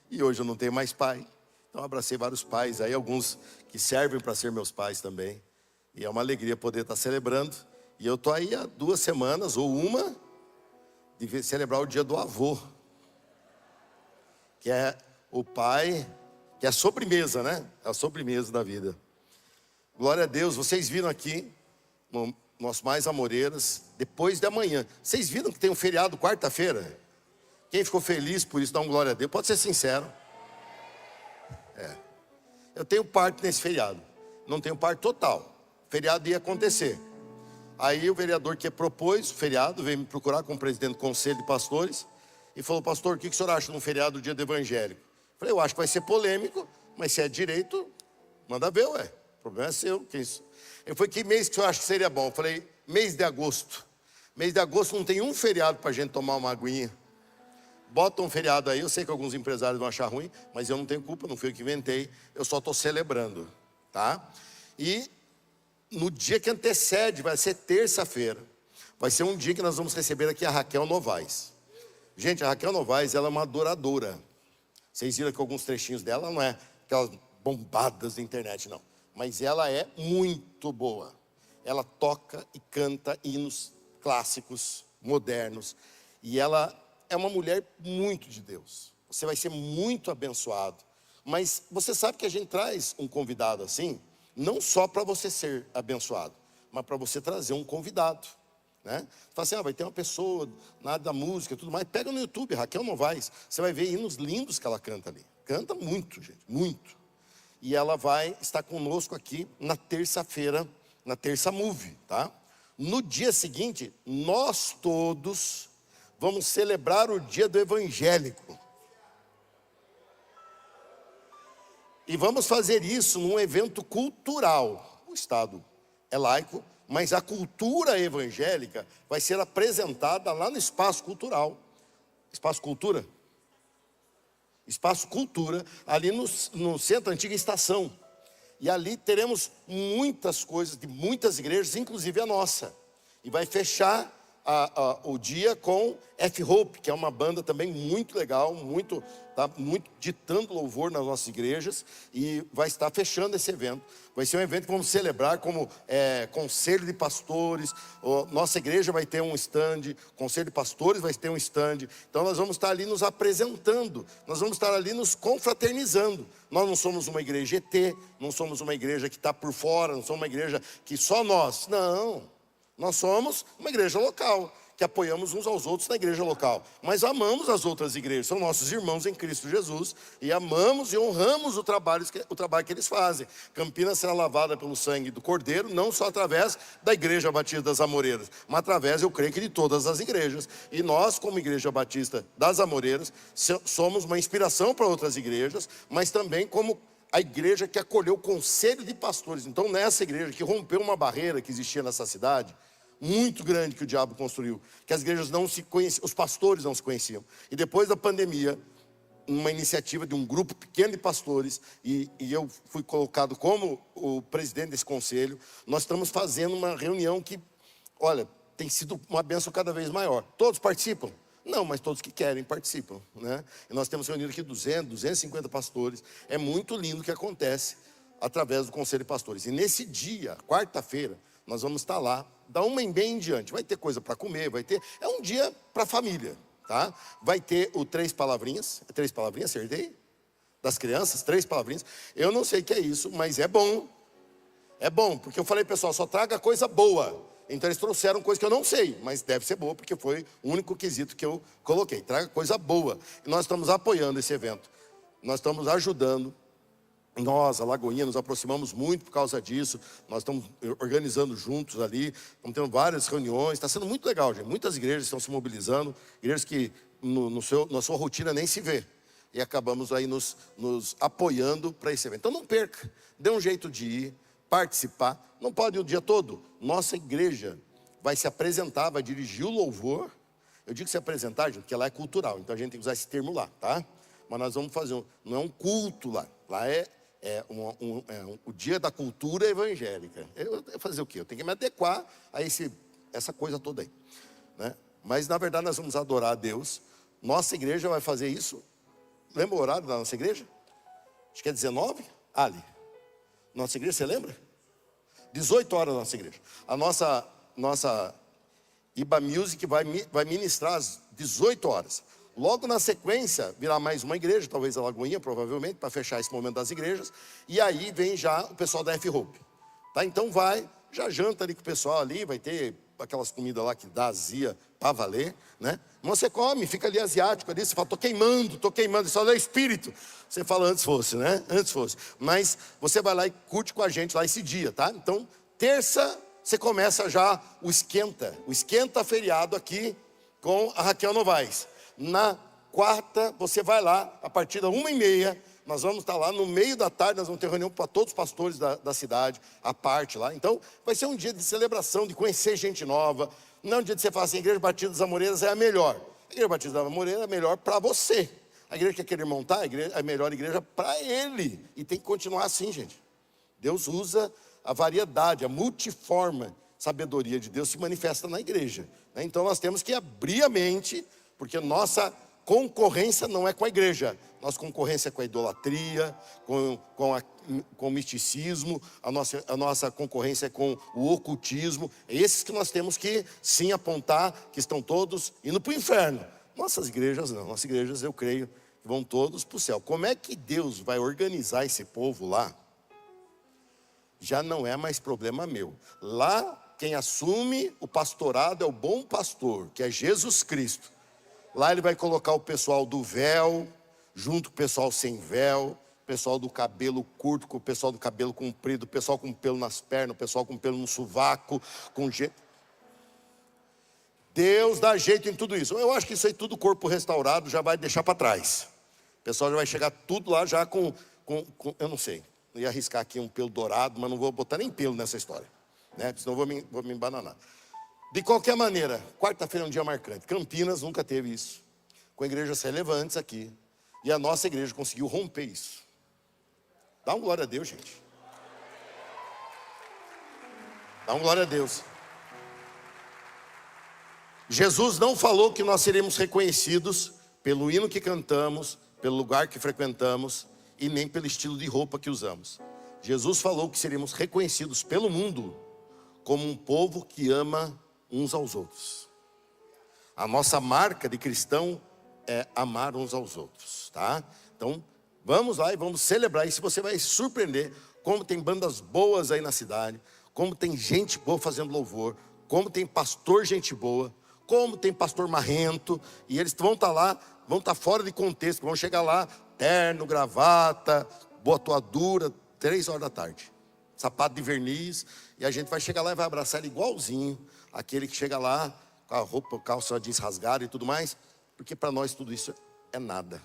e hoje eu não tenho mais pai. Então abracei vários pais, aí alguns que servem para ser meus pais também. E é uma alegria poder estar celebrando. E eu estou aí há 2 semanas, ou uma, de celebrar o dia do avô. Que é o pai, que é a sobremesa, né? É a sobremesa da vida. Glória a Deus, vocês viram aqui, no nosso Mais Amoreiras, depois de amanhã. Vocês viram que tem um feriado quarta-feira? Quem ficou feliz por isso, dá um glória a Deus. Pode ser sincero. Eu tenho parte nesse feriado. Não tenho parte total. O feriado ia acontecer. Aí o vereador que propôs o feriado veio me procurar como presidente do conselho de pastores e falou: pastor, o que o senhor acha num feriado do dia do evangélico? Eu falei: eu acho que vai ser polêmico, mas se é direito, manda ver, ué. O problema é seu. Que isso? Ele falou: que mês que o senhor acha que seria bom? Eu falei: mês de agosto. Mês de agosto não tem um feriado pra gente tomar uma aguinha. Bota um feriado aí, eu sei que alguns empresários vão achar ruim, mas eu não tenho culpa, não fui eu que inventei, eu só estou celebrando, tá? E no dia que antecede, vai ser terça-feira, vai ser um dia que nós vamos receber aqui a Raquel Novaes. Gente, a Raquel Novaes, ela é uma adoradora. Vocês viram aqui alguns trechinhos dela, não é aquelas bombadas da internet, não. Mas ela é muito boa. Ela toca e canta hinos clássicos, modernos, e ela é uma mulher muito de Deus. Você vai ser muito abençoado. Mas você sabe que a gente traz um convidado assim, não só para você ser abençoado, mas para você trazer um convidado, né? Você fala assim: vai ter uma pessoa na área da música e tudo mais. Pega no YouTube, Raquel Novaes. Você vai ver hinos lindos que ela canta ali. Canta muito, gente, muito. E ela vai estar conosco aqui na terça-feira, na Terça Move, tá? No dia seguinte, nós todos vamos celebrar o dia do evangélico. E vamos fazer isso num evento cultural. O Estado é laico, mas a cultura evangélica vai ser apresentada lá no Espaço Cultural. Espaço Cultura? Espaço Cultura, ali no Centro Antiga Estação. E ali teremos muitas coisas de muitas igrejas, inclusive a nossa. E vai fechar o dia com F-Hope, que é uma banda também muito legal, muito ditando louvor nas nossas igrejas, e vai estar fechando esse evento. Vai ser um evento que vamos celebrar como conselho de pastores. Nossa igreja vai ter um stand, conselho de pastores vai ter um stand. Então nós vamos estar ali nos apresentando, nós vamos estar ali nos confraternizando. Nós não somos uma igreja ET, não somos uma igreja que está por fora, não somos uma igreja que só nós, não. Nós somos uma igreja local, que apoiamos uns aos outros na igreja local. Mas amamos as outras igrejas, são nossos irmãos em Cristo Jesus. E amamos e honramos o trabalho que eles fazem. Campinas será lavada pelo sangue do Cordeiro, não só através da Igreja Batista das Amoreiras, mas através, eu creio que de todas as igrejas. E nós, como Igreja Batista das Amoreiras, somos uma inspiração para outras igrejas, mas também como a igreja que acolheu o conselho de pastores. Então, nessa igreja que rompeu uma barreira que existia nessa cidade, muito grande, que o diabo construiu, que as igrejas não se conheciam, os pastores não se conheciam. E depois da pandemia, uma iniciativa de um grupo pequeno de pastores, e eu fui colocado como o presidente desse conselho, nós estamos fazendo uma reunião que, olha, tem sido uma bênção cada vez maior. Todos participam? Não, mas todos que querem participam, né? E nós temos reunido aqui 250 pastores. É muito lindo o que acontece através do Conselho de Pastores. E nesse dia, quarta-feira, nós vamos estar lá, da uma em bem em diante. Vai ter coisa para comer, vai ter... É um dia para a família, tá? Vai ter o 3 palavrinhas. É 3 palavrinhas, acertei? Das crianças, 3 palavrinhas. Eu não sei o que é isso, mas é bom. É bom, porque eu falei, pessoal, só traga coisa boa. Então eles trouxeram coisa que eu não sei, mas deve ser boa, porque foi o único quesito que eu coloquei. Traga coisa boa. E nós estamos apoiando esse evento. Nós estamos ajudando. Nós, a Lagoinha, nos aproximamos muito por causa disso. Nós estamos organizando juntos ali. Estamos tendo várias reuniões. Está sendo muito legal, gente. Muitas igrejas estão se mobilizando. Igrejas que na sua rotina nem se vê. E acabamos aí nos apoiando para esse evento. Então não perca. Dê um jeito de ir, participar. Não pode ir o dia todo. Nossa igreja vai se apresentar, vai dirigir o louvor. Eu digo se apresentar, gente, porque lá é cultural. Então a gente tem que usar esse termo lá, tá? Mas nós vamos fazer, não é um culto lá. Lá é o dia da cultura evangélica. Eu fazer o quê? Eu tenho que me adequar a essa coisa toda aí, né? Mas na verdade nós vamos adorar a Deus. Nossa igreja vai fazer isso. Lembra o horário da nossa igreja? Acho que é 19, Ali. Nossa igreja, você lembra? 18 horas da nossa igreja. A nossa Iba Music vai ministrar às 18 horas. Logo na sequência, virá mais uma igreja, talvez a Lagoinha, provavelmente, para fechar esse momento das igrejas. E aí vem já o pessoal da F-Hope. Tá? Então já janta ali com o pessoal ali, vai ter aquelas comidas lá que dá azia para valer, né? Mas você come, fica ali asiático ali, você fala, tô queimando, isso é espírito. Você fala, antes fosse, né? Antes fosse. Mas você vai lá e curte com a gente lá esse dia, tá? Então, terça, você começa já o esquenta feriado aqui com a Raquel Novaes. Na quarta, você vai lá, a partir da 1h30, nós vamos estar lá no meio da tarde, nós vamos ter reunião para todos os pastores da cidade, a parte lá. Então, vai ser um dia de celebração, de conhecer gente nova. Não é um dia de você falar assim, a Igreja Batista das Amoreiras é a melhor. A Igreja Batista das Amoreiras é a melhor para você. A igreja que quer querer montar, a melhor igreja para ele. E tem que continuar assim, gente. Deus usa a variedade, a multiforme sabedoria de Deus se manifesta na igreja. Então nós temos que abrir a mente, porque nossa concorrência não é com a igreja. Nossa concorrência é com a idolatria, com o misticismo, a nossa concorrência é com o ocultismo. É esses que nós temos que sim apontar, que estão todos indo para o inferno. Nossas igrejas não, nossas igrejas eu creio que vão todos para o céu. Como é que Deus vai organizar esse povo lá? Já não é mais problema meu. Lá quem assume o pastorado é o bom pastor, que é Jesus Cristo. Lá ele vai colocar o pessoal do véu, junto com o pessoal sem véu, o pessoal do cabelo curto com o pessoal do cabelo comprido, o pessoal com pelo nas pernas, o pessoal com pelo no sovaco, com Deus dá jeito em tudo isso. Eu acho que isso aí tudo corpo restaurado já vai deixar para trás. O pessoal já vai chegar tudo lá já com eu não sei. Eu ia arriscar aqui um pelo dourado, mas não vou botar nem pelo nessa história, né? Senão vou me embananar. De qualquer maneira, quarta-feira é um dia marcante. Campinas nunca teve isso. Com igrejas relevantes aqui. E a nossa igreja conseguiu romper isso. Dá um glória a Deus, gente. Dá um glória a Deus. Jesus não falou que nós seremos reconhecidos pelo hino que cantamos, pelo lugar que frequentamos e nem pelo estilo de roupa que usamos. Jesus falou que seríamos reconhecidos pelo mundo como um povo que ama uns aos outros. A nossa marca de cristão é amar uns aos outros, tá? Então, vamos lá e vamos celebrar isso. Você vai se surpreender como tem bandas boas aí na cidade, como tem gente boa fazendo louvor, como tem pastor gente boa, como tem pastor marrento, e eles vão estar lá, vão estar fora de contexto, vão chegar lá, terno, gravata, botoadura, 3 horas da tarde, sapato de verniz, e a gente vai chegar lá e vai abraçar ele igualzinho aquele que chega lá com a roupa, calça jeans rasgada e tudo mais, porque para nós tudo isso é nada.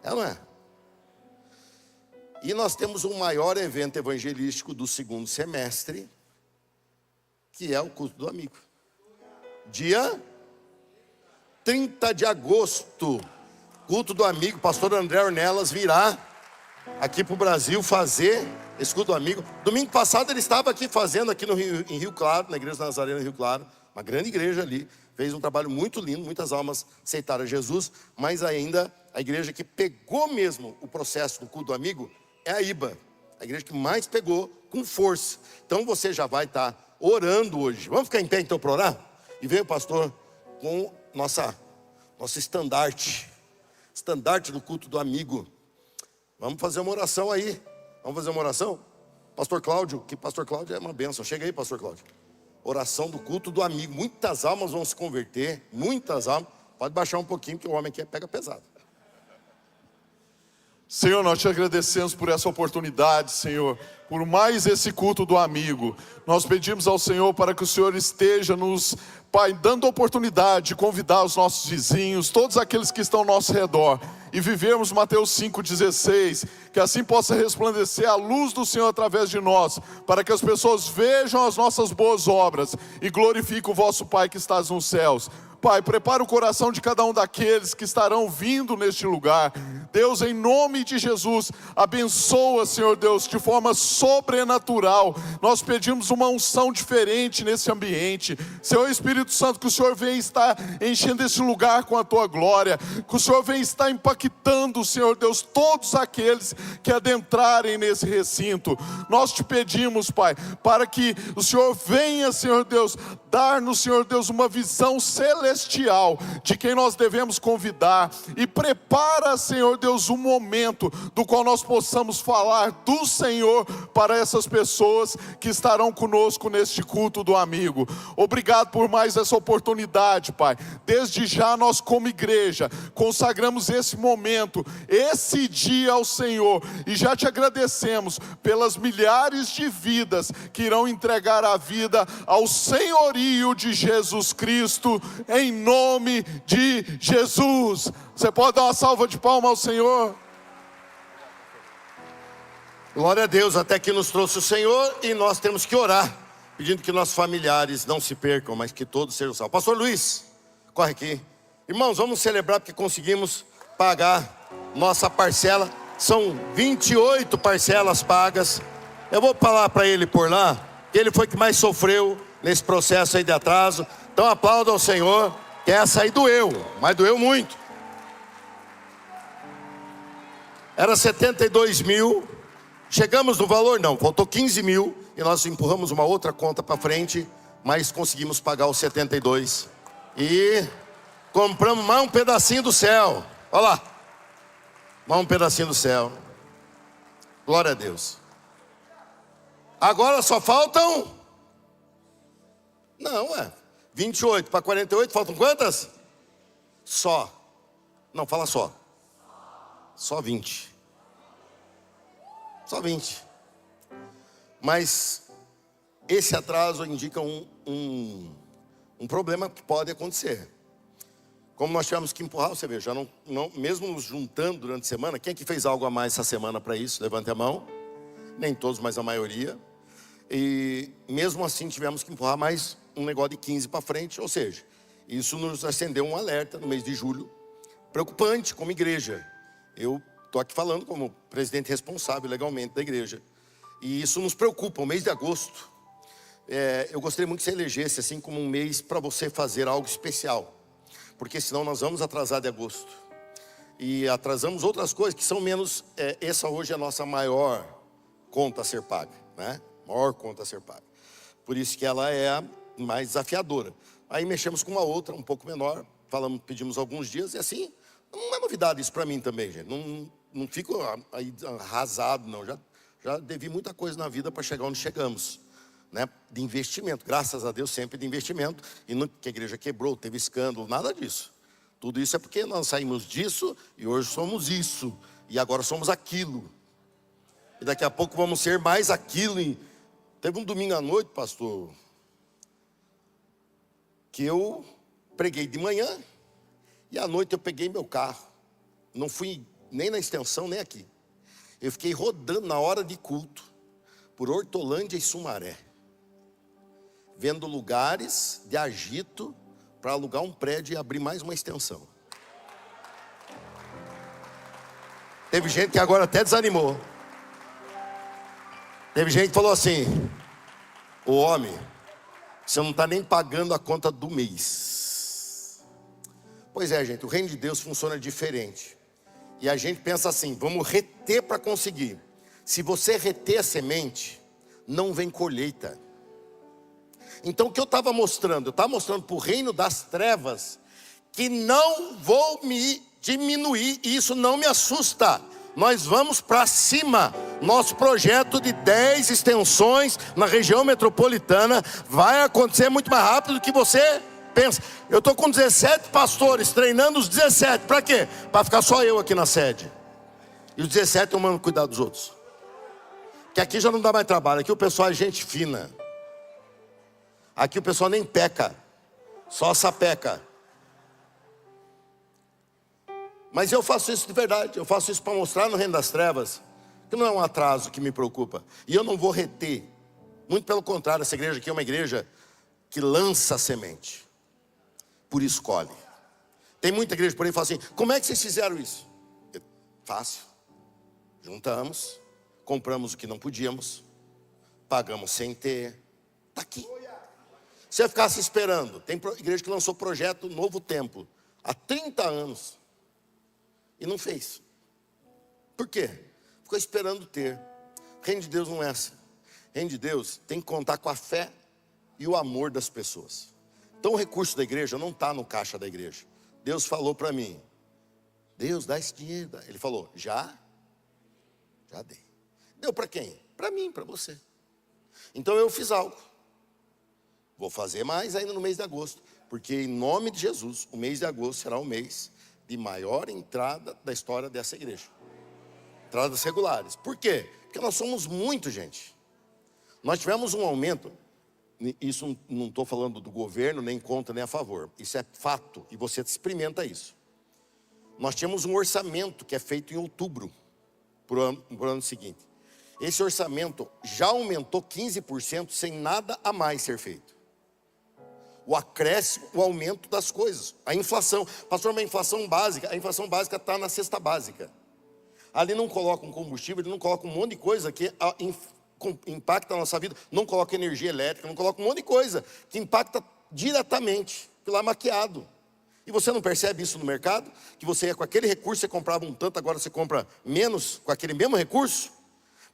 É, não é? E nós temos um maior evento evangelístico do segundo semestre, que é o culto do amigo. Dia 30 de agosto, culto do amigo. Pastor André Ornelas virá aqui para o Brasil fazer esse culto do amigo. Domingo passado ele estava aqui fazendo aqui no Rio, em Rio Claro, na igreja Nazarena em Rio Claro, uma grande igreja ali, fez um trabalho muito lindo, muitas almas aceitaram Jesus, mas ainda a igreja que pegou mesmo o processo do culto do amigo é a IBA, a igreja que mais pegou com força. Então você já vai estar orando hoje. Vamos ficar em pé então para orar? E veio o pastor com nosso estandarte do culto do amigo. Vamos fazer uma oração aí. Vamos fazer uma oração? Pastor Cláudio, que Pastor Cláudio é uma bênção. Chega aí, Pastor Cláudio. Oração do culto do amigo. Muitas almas vão se converter, muitas almas. Pode baixar um pouquinho, que o homem aqui pega pesado. Senhor, nós te agradecemos por essa oportunidade, Senhor, por mais esse culto do amigo. Nós pedimos ao Senhor para que o Senhor esteja nos, Pai, dando a oportunidade de convidar os nossos vizinhos, todos aqueles que estão ao nosso redor, e vivermos Mateus 5,16, que assim possa resplandecer a luz do Senhor através de nós, para que as pessoas vejam as nossas boas obras e glorifiquem o vosso Pai que estás nos céus. Pai, prepara o coração de cada um daqueles que estarão vindo neste lugar. Deus, em nome de Jesus, abençoa, Senhor Deus, de forma sobrenatural. Nós pedimos uma unção diferente nesse ambiente. Senhor Espírito Santo, que o Senhor venha estar enchendo esse lugar com a Tua glória, que o Senhor venha estar impactando, Senhor Deus, todos aqueles que adentrarem nesse recinto. Nós te pedimos, Pai, para que o Senhor venha, Senhor Deus, dar-nos, Senhor Deus, uma visão celestial de quem nós devemos convidar, e prepara, Senhor Senhor Deus, um momento do qual nós possamos falar do Senhor para essas pessoas que estarão conosco neste culto do amigo. Obrigado por mais essa oportunidade, Pai. Desde já nós como igreja consagramos esse momento, esse dia ao Senhor, e já te agradecemos pelas milhares de vidas que irão entregar a vida ao senhorio de Jesus Cristo, em nome de Jesus. Você pode dar uma salva de palmas ao Senhor? Glória a Deus, até que nos trouxe o Senhor, e nós temos que orar, pedindo que nossos familiares não se percam, mas que todos sejam salvos. Pastor Luiz, corre aqui. Irmãos, vamos celebrar porque conseguimos pagar nossa parcela. São 28 parcelas pagas. Eu vou falar para ele por lá, que ele foi que mais sofreu nesse processo aí de atraso. Então aplauda ao Senhor, que essa aí doeu, mas doeu muito. Era 72 mil, chegamos no valor não, faltou 15 mil, e nós empurramos uma outra conta para frente, mas conseguimos pagar os 72. E compramos mais um pedacinho do céu, olha lá, mais um pedacinho do céu. Glória a Deus. Agora só faltam, não 28 para 48, faltam quantas? Só, não, fala só 20. Só 20. Mas esse atraso indica um problema que pode acontecer. Como nós tivemos que empurrar, você vê, já não, mesmo nos juntando durante a semana, quem é que fez algo a mais essa semana para isso? Levante a mão. Nem todos, mas a maioria. E mesmo assim tivemos que empurrar mais um negócio de 15 para frente. Ou seja, isso nos acendeu um alerta no mês de julho, preocupante como igreja. Eu estou aqui falando como presidente responsável legalmente da igreja. E isso nos preocupa, o mês de agosto. Eu gostaria muito que você elegesse assim como um mês para você fazer algo especial. Porque senão nós vamos atrasar de agosto. E atrasamos outras coisas que são menos... essa hoje é a nossa maior conta a ser paga, né? Maior conta a ser paga. Por isso que ela é a mais desafiadora. Aí mexemos com uma outra, um pouco menor. Pedimos alguns dias e assim... Não é novidade isso para mim também, gente. Não fico aí arrasado, não. Já devi muita coisa na vida para chegar onde chegamos, né? De investimento, graças a Deus sempre de investimento. E não que a igreja quebrou, teve escândalo, nada disso. Tudo isso é porque nós saímos disso e hoje somos isso. E agora somos aquilo. E daqui a pouco vamos ser mais aquilo. E teve um domingo à noite, pastor, que eu preguei de manhã. E à noite eu peguei meu carro. Não fui nem na extensão, nem aqui. Eu fiquei rodando na hora de culto por Hortolândia e Sumaré, vendo lugares de agito para alugar um prédio e abrir mais uma extensão. Teve gente que agora até desanimou. Teve gente que falou assim: ô homem, você não está nem pagando a conta do mês. Pois é, gente, o reino de Deus funciona diferente. E a gente pensa assim, vamos reter para conseguir. Se você reter a semente, não vem colheita. Então o que eu estava mostrando? Eu estava mostrando para o reino das trevas que não vou me diminuir, e isso não me assusta. Nós vamos para cima. Nosso projeto de 10 extensões na região metropolitana vai acontecer muito mais rápido do que você pensa. Eu estou com 17 pastores treinando os 17. Para quê? Para ficar só eu aqui na sede. E os 17 eu mando cuidar dos outros. Que aqui já não dá mais trabalho. Aqui o pessoal é gente fina. Aqui o pessoal nem peca, só sapeca. Mas eu faço isso de verdade. Eu faço isso para mostrar no reino das trevas que não é um atraso que me preocupa. E eu não vou reter. Muito pelo contrário, essa igreja aqui é uma igreja que lança a semente. Por isso colhe. Tem muita igreja por aí que fala assim: como é que vocês fizeram isso? Fácil. Juntamos, compramos o que não podíamos, pagamos sem ter. Está aqui. Se eu ficasse esperando, tem igreja que lançou projeto Novo Templo há 30 anos e não fez. Por quê? Ficou esperando ter. Reino de Deus não é assim. Reino de Deus tem que contar com a fé e o amor das pessoas. Então o recurso da igreja não está no caixa da igreja. Deus falou para mim: Deus, dá esse dinheiro. Ele falou, já dei. Deu para quem? Para mim, para você. Então eu fiz algo. Vou fazer mais ainda no mês de agosto. Porque em nome de Jesus, o mês de agosto será o mês de maior entrada da história dessa igreja. Entradas regulares. Por quê? Porque nós somos muito, gente. Nós tivemos um aumento. Isso não estou falando do governo, nem contra, nem a favor. Isso é fato, e você experimenta isso. Nós tínhamos um orçamento que é feito em outubro, para o ano seguinte. Esse orçamento já aumentou 15% sem nada a mais ser feito. O acréscimo, o aumento das coisas. A inflação. Pastor, mas a inflação básica está na cesta básica. Ali não coloca um combustível, ele não coloca um monte de coisa que impacta a nossa vida. Não coloca energia elétrica, não coloca um monte de coisa que impacta diretamente, lá maquiado. E você não percebe isso no mercado? Que você com aquele recurso, você comprava um tanto, agora você compra menos com aquele mesmo recurso?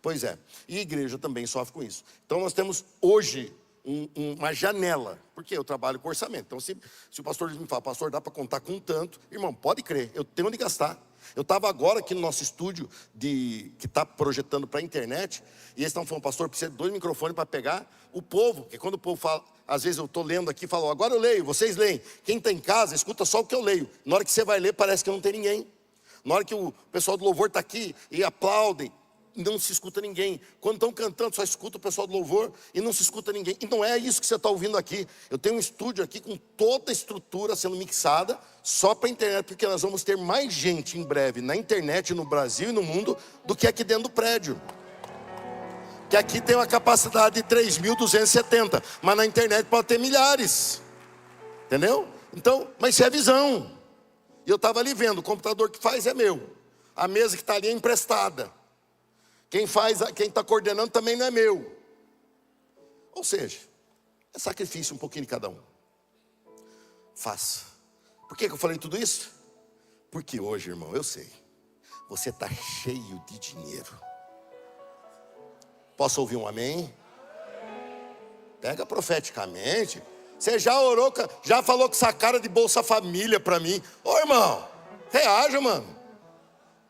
Pois é, e a igreja também sofre com isso. Então nós temos hoje uma janela, porque eu trabalho com orçamento. Então se o pastor me fala, pastor, dá para contar com tanto, irmão, pode crer, eu tenho onde gastar. Eu estava agora aqui no nosso estúdio, que está projetando para a internet, e eles estão falando, pastor, precisa de 2 microfones para pegar o povo, porque quando o povo fala, às vezes eu estou lendo aqui e falo, agora eu leio, vocês leem. Quem está em casa, escuta só o que eu leio. Na hora que você vai ler, parece que não tem ninguém. Na hora que o pessoal do louvor está aqui e aplaudem, não se escuta ninguém. Quando estão cantando, só escuta o pessoal do louvor e não se escuta ninguém. E não é isso que você está ouvindo aqui. Eu tenho um estúdio aqui com toda a estrutura sendo mixada só para a internet, porque nós vamos ter mais gente em breve na internet, no Brasil e no mundo, do que aqui dentro do prédio. Que aqui tem uma capacidade de 3.270, mas na internet pode ter milhares. Entendeu? Então, mas isso é visão. E eu estava ali vendo, o computador que faz é meu. A mesa que está ali é emprestada. Quem está coordenando também não é meu. Ou seja, é sacrifício um pouquinho de cada um. Faça. Por que eu falei tudo isso? Porque hoje, irmão, eu sei, você está cheio de dinheiro. Posso ouvir um amém? Pega profeticamente. Você já orou, já falou com essa cara de Bolsa Família para mim. Ô irmão, reaja, mano.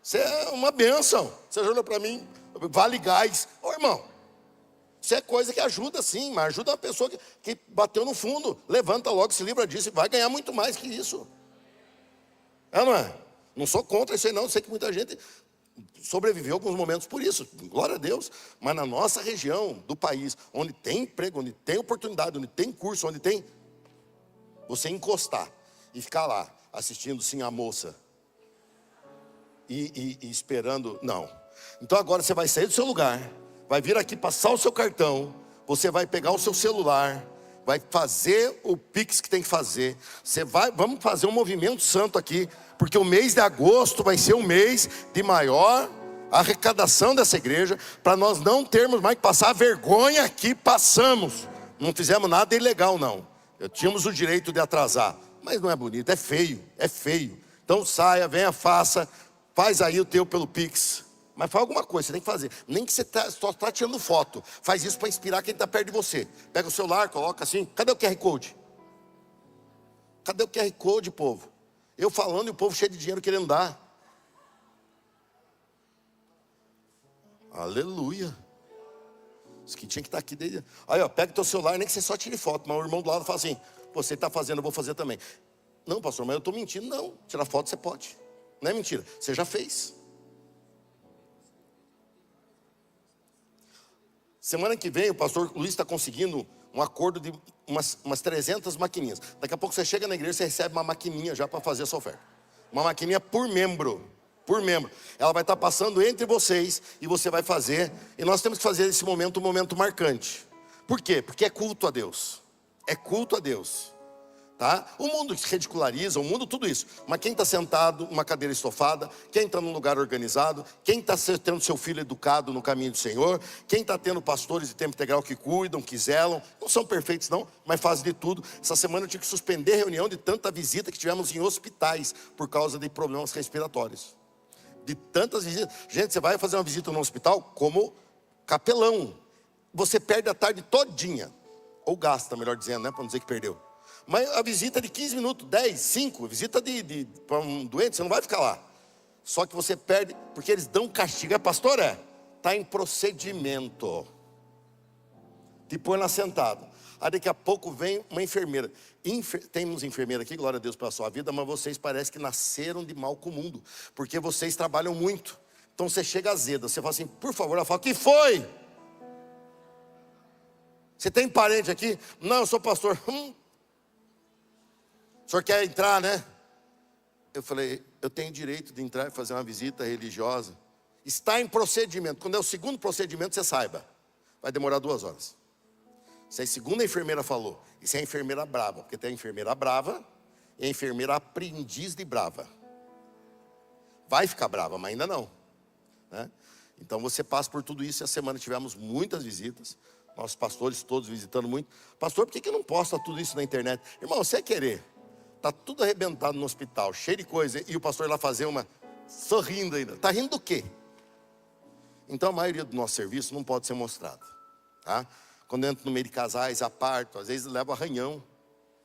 Você é uma bênção. Você já olhou para mim, Vale Gás. Ô irmão, isso é coisa que ajuda sim, mas ajuda uma pessoa que bateu no fundo. Levanta logo, se livra disso e vai ganhar muito mais que isso. É, não é? Não sou contra isso aí não, sei que muita gente sobreviveu alguns momentos por isso, glória a Deus. Mas na nossa região do país, onde tem emprego, onde tem oportunidade, onde tem curso, onde tem, você encostar e ficar lá assistindo sim a moça e esperando, não. Então agora você vai sair do seu lugar, vai vir aqui passar o seu cartão, você vai pegar o seu celular, vai fazer o Pix que tem que fazer. Vamos fazer um movimento santo aqui, porque o mês de agosto vai ser o mês de maior arrecadação dessa igreja, para nós não termos mais que passar a vergonha que passamos. Não fizemos nada ilegal não. Tínhamos o direito de atrasar, mas não é bonito, é feio, é feio. Então saia, venha, faça, faz aí o teu pelo Pix. Mas faz alguma coisa, você tem que fazer. Nem que você só está tirando foto. Faz isso para inspirar quem está perto de você. Pega o celular, coloca assim. Cadê o QR Code? Cadê o QR Code, povo? Eu falando e o povo cheio de dinheiro querendo dar. Aleluia. Isso que tinha que estar aqui desde... Aí, ó, pega o teu celular, nem que você só tire foto. Mas o irmão do lado fala assim, você está fazendo, eu vou fazer também. Não, pastor, mas eu estou mentindo. Não, tirar foto você pode. Não é mentira, você já fez. Semana que vem o pastor Luiz está conseguindo um acordo de umas 300 maquininhas. Daqui a pouco você chega na igreja e você recebe uma maquininha já para fazer a sua oferta. Uma maquininha por membro. Por membro. Ela vai estar passando entre vocês e você vai fazer. E nós temos que fazer esse momento um momento marcante. Por quê? Porque é culto a Deus. É culto a Deus. Tá? O mundo se ridiculariza, o mundo tudo isso. Mas quem está sentado numa cadeira estofada, quem está num lugar organizado, quem está tendo seu filho educado no caminho do Senhor, quem está tendo pastores de tempo integral que cuidam, que zelam, não são perfeitos não, mas fazem de tudo. Essa semana eu tive que suspender a reunião de tanta visita que tivemos em hospitais por causa de problemas respiratórios. De tantas visitas. Gente, você vai fazer uma visita no hospital como capelão. Você perde a tarde todinha. Ou gasta, melhor dizendo, né? Para não dizer que perdeu. Mas a visita de 15 minutos, 10, 5, visita para um doente, você não vai ficar lá. Só que você perde, porque eles dão castigo. Pastor, está em procedimento. Te põe lá sentado. Aí daqui a pouco vem uma enfermeira. Temos enfermeira aqui, glória a Deus pela sua vida, mas vocês parecem que nasceram de mal com o mundo, porque vocês trabalham muito. Então você chega azeda, você fala assim, por favor, ela fala, o que foi? Você tem parente aqui? Não, eu sou pastor. O senhor quer entrar, né? Eu falei, eu tenho direito de entrar e fazer uma visita religiosa. Está em procedimento. Quando é o segundo procedimento, você saiba, vai demorar 2 horas. Se a segunda enfermeira falou, isso é a enfermeira brava, porque tem a enfermeira brava e a enfermeira aprendiz de brava. Vai ficar brava, mas ainda não, né? Então você passa por tudo isso. E a semana tivemos muitas visitas, nossos pastores todos visitando muito. Pastor, por que não posta tudo isso na internet? Irmão, você querer, tá tudo arrebentado no hospital, cheio de coisa, e o pastor lá fazer uma, sorrindo ainda. Tá rindo do quê? Então a maioria do nosso serviço não pode ser mostrado, tá? Quando eu entro no meio de casais, aparto, às vezes levo arranhão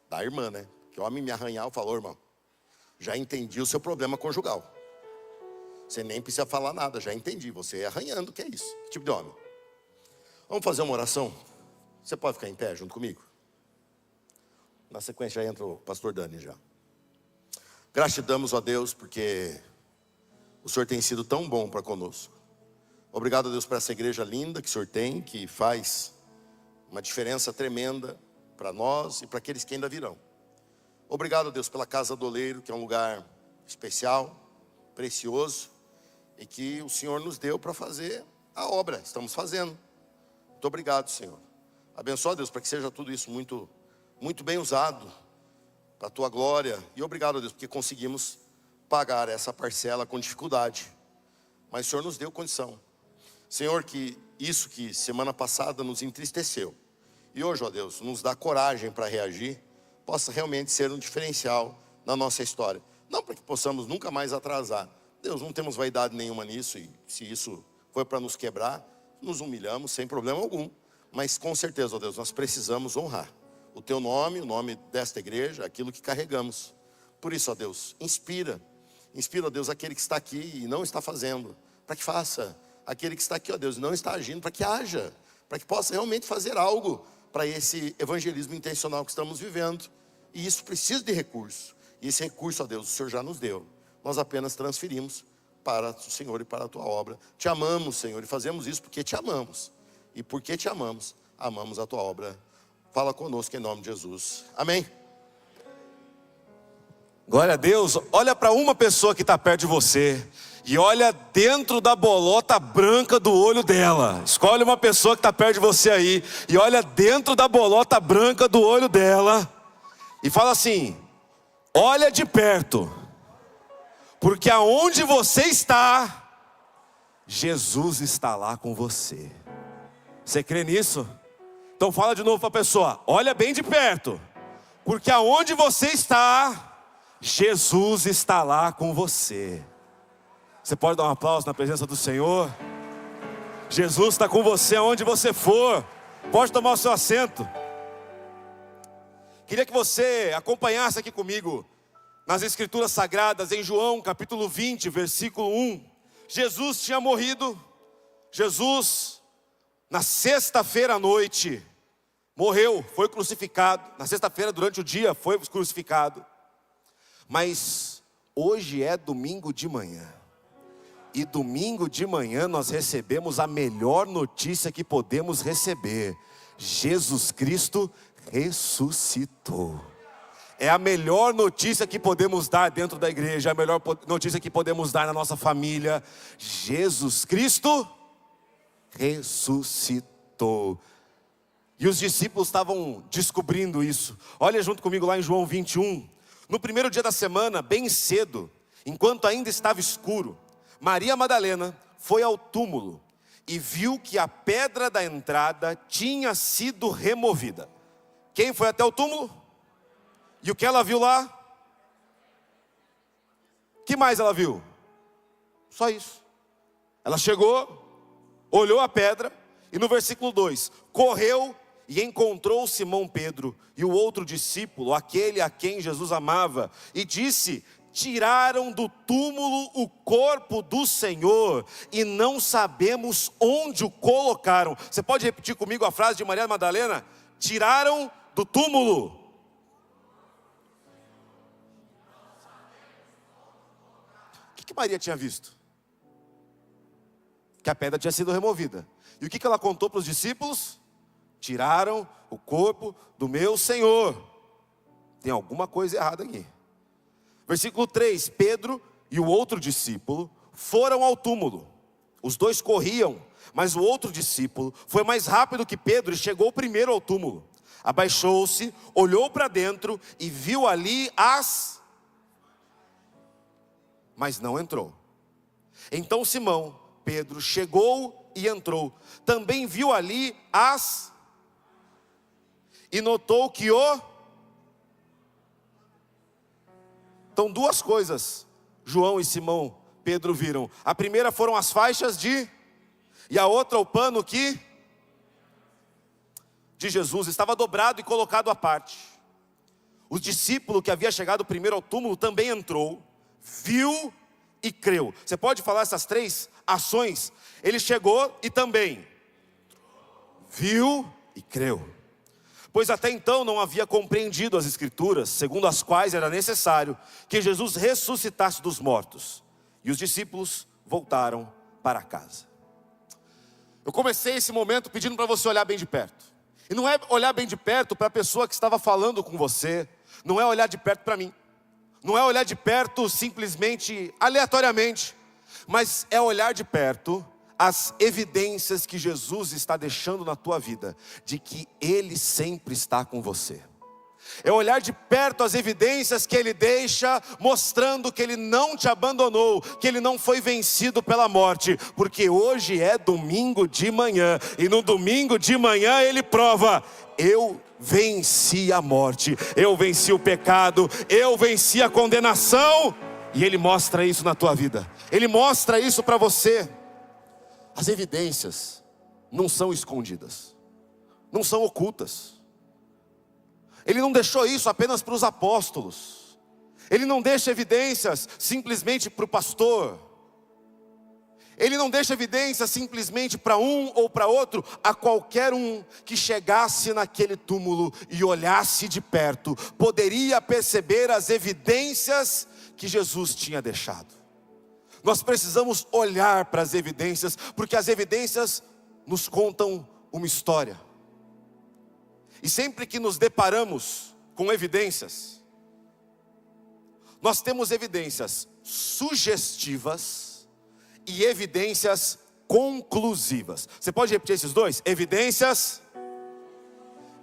da irmã, né? Que o homem me arranhar, eu falo, irmão, já entendi o seu problema conjugal. Você nem precisa falar nada, já entendi. Você é arranhando, que é isso? Que tipo de homem? Vamos fazer uma oração? Você pode ficar em pé junto comigo? Na sequência já entra o pastor Dani já. Gratidamos a Deus, porque o Senhor tem sido tão bom para conosco. Obrigado a Deus por essa igreja linda que o Senhor tem, que faz uma diferença tremenda para nós e para aqueles que ainda virão. Obrigado a Deus pela Casa do Oleiro, que é um lugar especial, precioso, e que o Senhor nos deu para fazer a obra. Estamos fazendo. Muito obrigado, Senhor. Abençoa, Deus, para que seja tudo isso muito, muito bem usado para a Tua glória. E obrigado, Deus, porque conseguimos pagar essa parcela com dificuldade, mas o Senhor nos deu condição. Senhor, que isso que semana passada nos entristeceu, e hoje, ó Deus, nos dá coragem para reagir, possa realmente ser um diferencial na nossa história. Não para que possamos nunca mais atrasar. Deus, não temos vaidade nenhuma nisso, e se isso foi para nos quebrar, nos humilhamos sem problema algum. Mas com certeza, ó Deus, nós precisamos honrar o Teu nome, o nome desta igreja, aquilo que carregamos. Por isso, ó Deus, inspira, ó Deus, aquele que está aqui e não está fazendo, para que faça. Aquele que está aqui, ó Deus, não está agindo, para que haja, para que possa realmente fazer algo para esse evangelismo intencional que estamos vivendo. E isso precisa de recurso. E esse recurso, ó Deus, o Senhor já nos deu. Nós apenas transferimos para o Senhor e para a Tua obra. Te amamos, Senhor, e fazemos isso porque Te amamos. E porque Te amamos, amamos a Tua obra. Fala conosco em nome de Jesus. Amém. Glória a Deus. Olha para uma pessoa que está perto de você e olha dentro da bolota branca do olho dela. Escolhe uma pessoa que está perto de você aí e olha dentro da bolota branca do olho dela e fala assim: olha de perto, porque aonde você está, Jesus está lá com você. Você crê nisso? Então fala de novo para a pessoa: olha bem de perto, porque aonde você está, Jesus está lá com você. Você pode dar um aplauso na presença do Senhor? Jesus está com você aonde você for. Pode tomar o seu assento. Queria que você acompanhasse aqui comigo nas Escrituras Sagradas, em João capítulo 20, versículo 1. Jesus tinha morrido. Jesus, na sexta-feira à noite, morreu, foi crucificado. Na sexta-feira, durante o dia, foi crucificado. Mas hoje é domingo de manhã. E domingo de manhã nós recebemos a melhor notícia que podemos receber: Jesus Cristo ressuscitou. É a melhor notícia que podemos dar dentro da igreja, a melhor notícia que podemos dar na nossa família. Jesus Cristo ressuscitou. E os discípulos estavam descobrindo isso. Olha junto comigo lá em João 21. No primeiro dia da semana, bem cedo, enquanto ainda estava escuro, Maria Madalena foi ao túmulo e viu que a pedra da entrada tinha sido removida. Quem foi até o túmulo? E o que ela viu lá? O que mais ela viu? Só isso. Ela chegou, olhou a pedra e no versículo 2, correu e encontrou Simão Pedro e o outro discípulo, aquele a quem Jesus amava, e disse: tiraram do túmulo o corpo do Senhor e não sabemos onde o colocaram. Você pode repetir comigo a frase de Maria Madalena? Tiraram do túmulo. O que Maria tinha visto? Que a pedra tinha sido removida. E o que ela contou para os discípulos? Tiraram o corpo do meu Senhor. Tem alguma coisa errada aqui. Versículo 3, Pedro e o outro discípulo foram ao túmulo. Os dois corriam, mas o outro discípulo foi mais rápido que Pedro e chegou primeiro ao túmulo. Abaixou-se, olhou para dentro e viu ali mas não entrou. Então Simão, Pedro, chegou e entrou. Também viu ali e notou que Então, duas coisas João e Simão, Pedro viram. A primeira foram as faixas e a outra o pano de Jesus estava dobrado e colocado à parte. O discípulo que havia chegado primeiro ao túmulo também entrou, viu e creu. Você pode falar essas três ações? Ele chegou e também viu e creu. Pois até então não havia compreendido as Escrituras, segundo as quais era necessário que Jesus ressuscitasse dos mortos. E os discípulos voltaram para casa. Eu comecei esse momento pedindo para você olhar bem de perto. E não é olhar bem de perto para a pessoa que estava falando com você. Não é olhar de perto para mim. Não é olhar de perto simplesmente, aleatoriamente. Mas é olhar de perto as evidências que Jesus está deixando na tua vida, de que Ele sempre está com você. É olhar de perto as evidências que Ele deixa, mostrando que Ele não te abandonou, que Ele não foi vencido pela morte, porque hoje é domingo de manhã, e no domingo de manhã Ele prova: eu venci a morte, eu venci o pecado, eu venci a condenação, e Ele mostra isso na tua vida, Ele mostra isso para você. As evidências não são escondidas, não são ocultas. Ele não deixou isso apenas para os apóstolos. Ele não deixa evidências simplesmente para o pastor. Ele não deixa evidências simplesmente para um ou para outro. A qualquer um que chegasse naquele túmulo e olhasse de perto, poderia perceber as evidências que Jesus tinha deixado. Nós precisamos olhar para as evidências, porque as evidências nos contam uma história. E sempre que nos deparamos com evidências, nós temos evidências sugestivas e evidências conclusivas. Você pode repetir esses dois? Evidências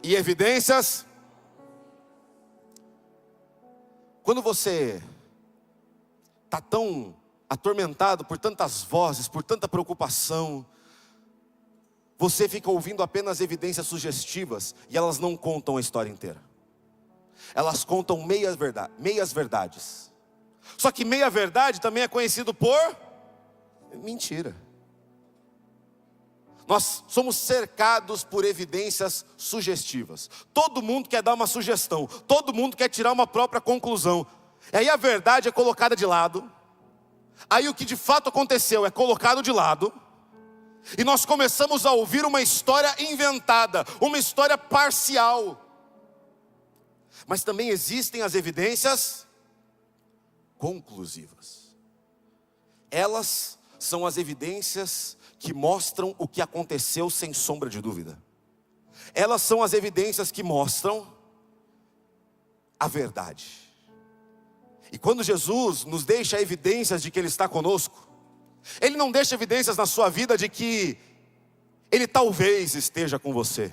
e evidências. Quando você está tão atormentado por tantas vozes, por tanta preocupação, você fica ouvindo apenas evidências sugestivas e elas não contam a história inteira. Elas contam meias verdades. Só que meia verdade também é conhecido por mentira. Nós somos cercados por evidências sugestivas. Todo mundo quer dar uma sugestão, todo mundo quer tirar uma própria conclusão. E aí a verdade é colocada de lado. Aí o que de fato aconteceu é colocado de lado. E nós começamos a ouvir uma história inventada, uma história parcial. Mas também existem as evidências conclusivas. Elas são as evidências que mostram o que aconteceu sem sombra de dúvida. Elas são as evidências que mostram a verdade. E quando Jesus nos deixa evidências de que Ele está conosco, Ele não deixa evidências na sua vida de que Ele talvez esteja com você.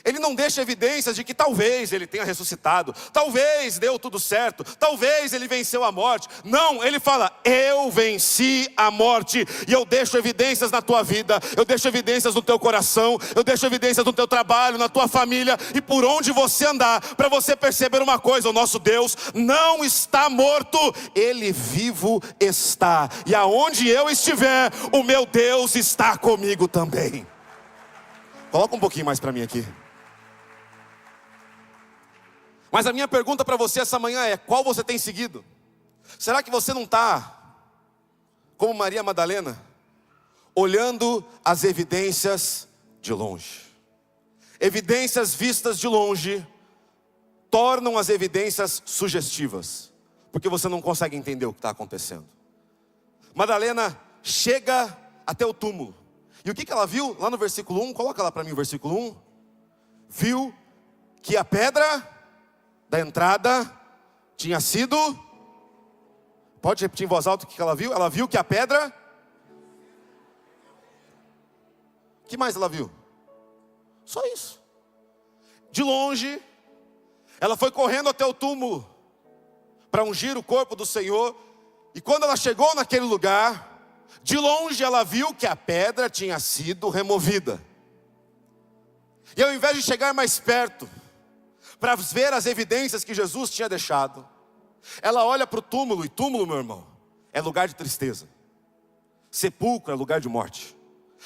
Ele não deixa evidências de que talvez Ele tenha ressuscitado, talvez deu tudo certo, talvez Ele venceu a morte. Não, Ele fala: eu venci a morte. E eu deixo evidências na tua vida, eu deixo evidências no teu coração, eu deixo evidências no teu trabalho, na tua família e por onde você andar, para você perceber uma coisa: o nosso Deus não está morto, Ele vivo está. E aonde eu estiver, o meu Deus está comigo também. Coloca um pouquinho mais para mim aqui. Mas a minha pergunta para você essa manhã é: qual você tem seguido? Será que você não está, como Maria Madalena, olhando as evidências de longe? Evidências vistas de longe tornam as evidências sugestivas, porque você não consegue entender o que está acontecendo. Madalena chega até o túmulo, e o que ela viu? Lá no versículo 1, coloca lá para mim o versículo 1. Viu que a pedra da entrada tinha sido... Pode repetir em voz alta o que ela viu? Ela viu que a pedra... O que mais ela viu? Só isso. De longe, ela foi correndo até o túmulo para ungir o corpo do Senhor. E quando ela chegou naquele lugar, de longe ela viu que a pedra tinha sido removida. E ao invés de chegar mais perto para ver as evidências que Jesus tinha deixado, ela olha para o túmulo. E túmulo, meu irmão, é lugar de tristeza. Sepulcro é lugar de morte.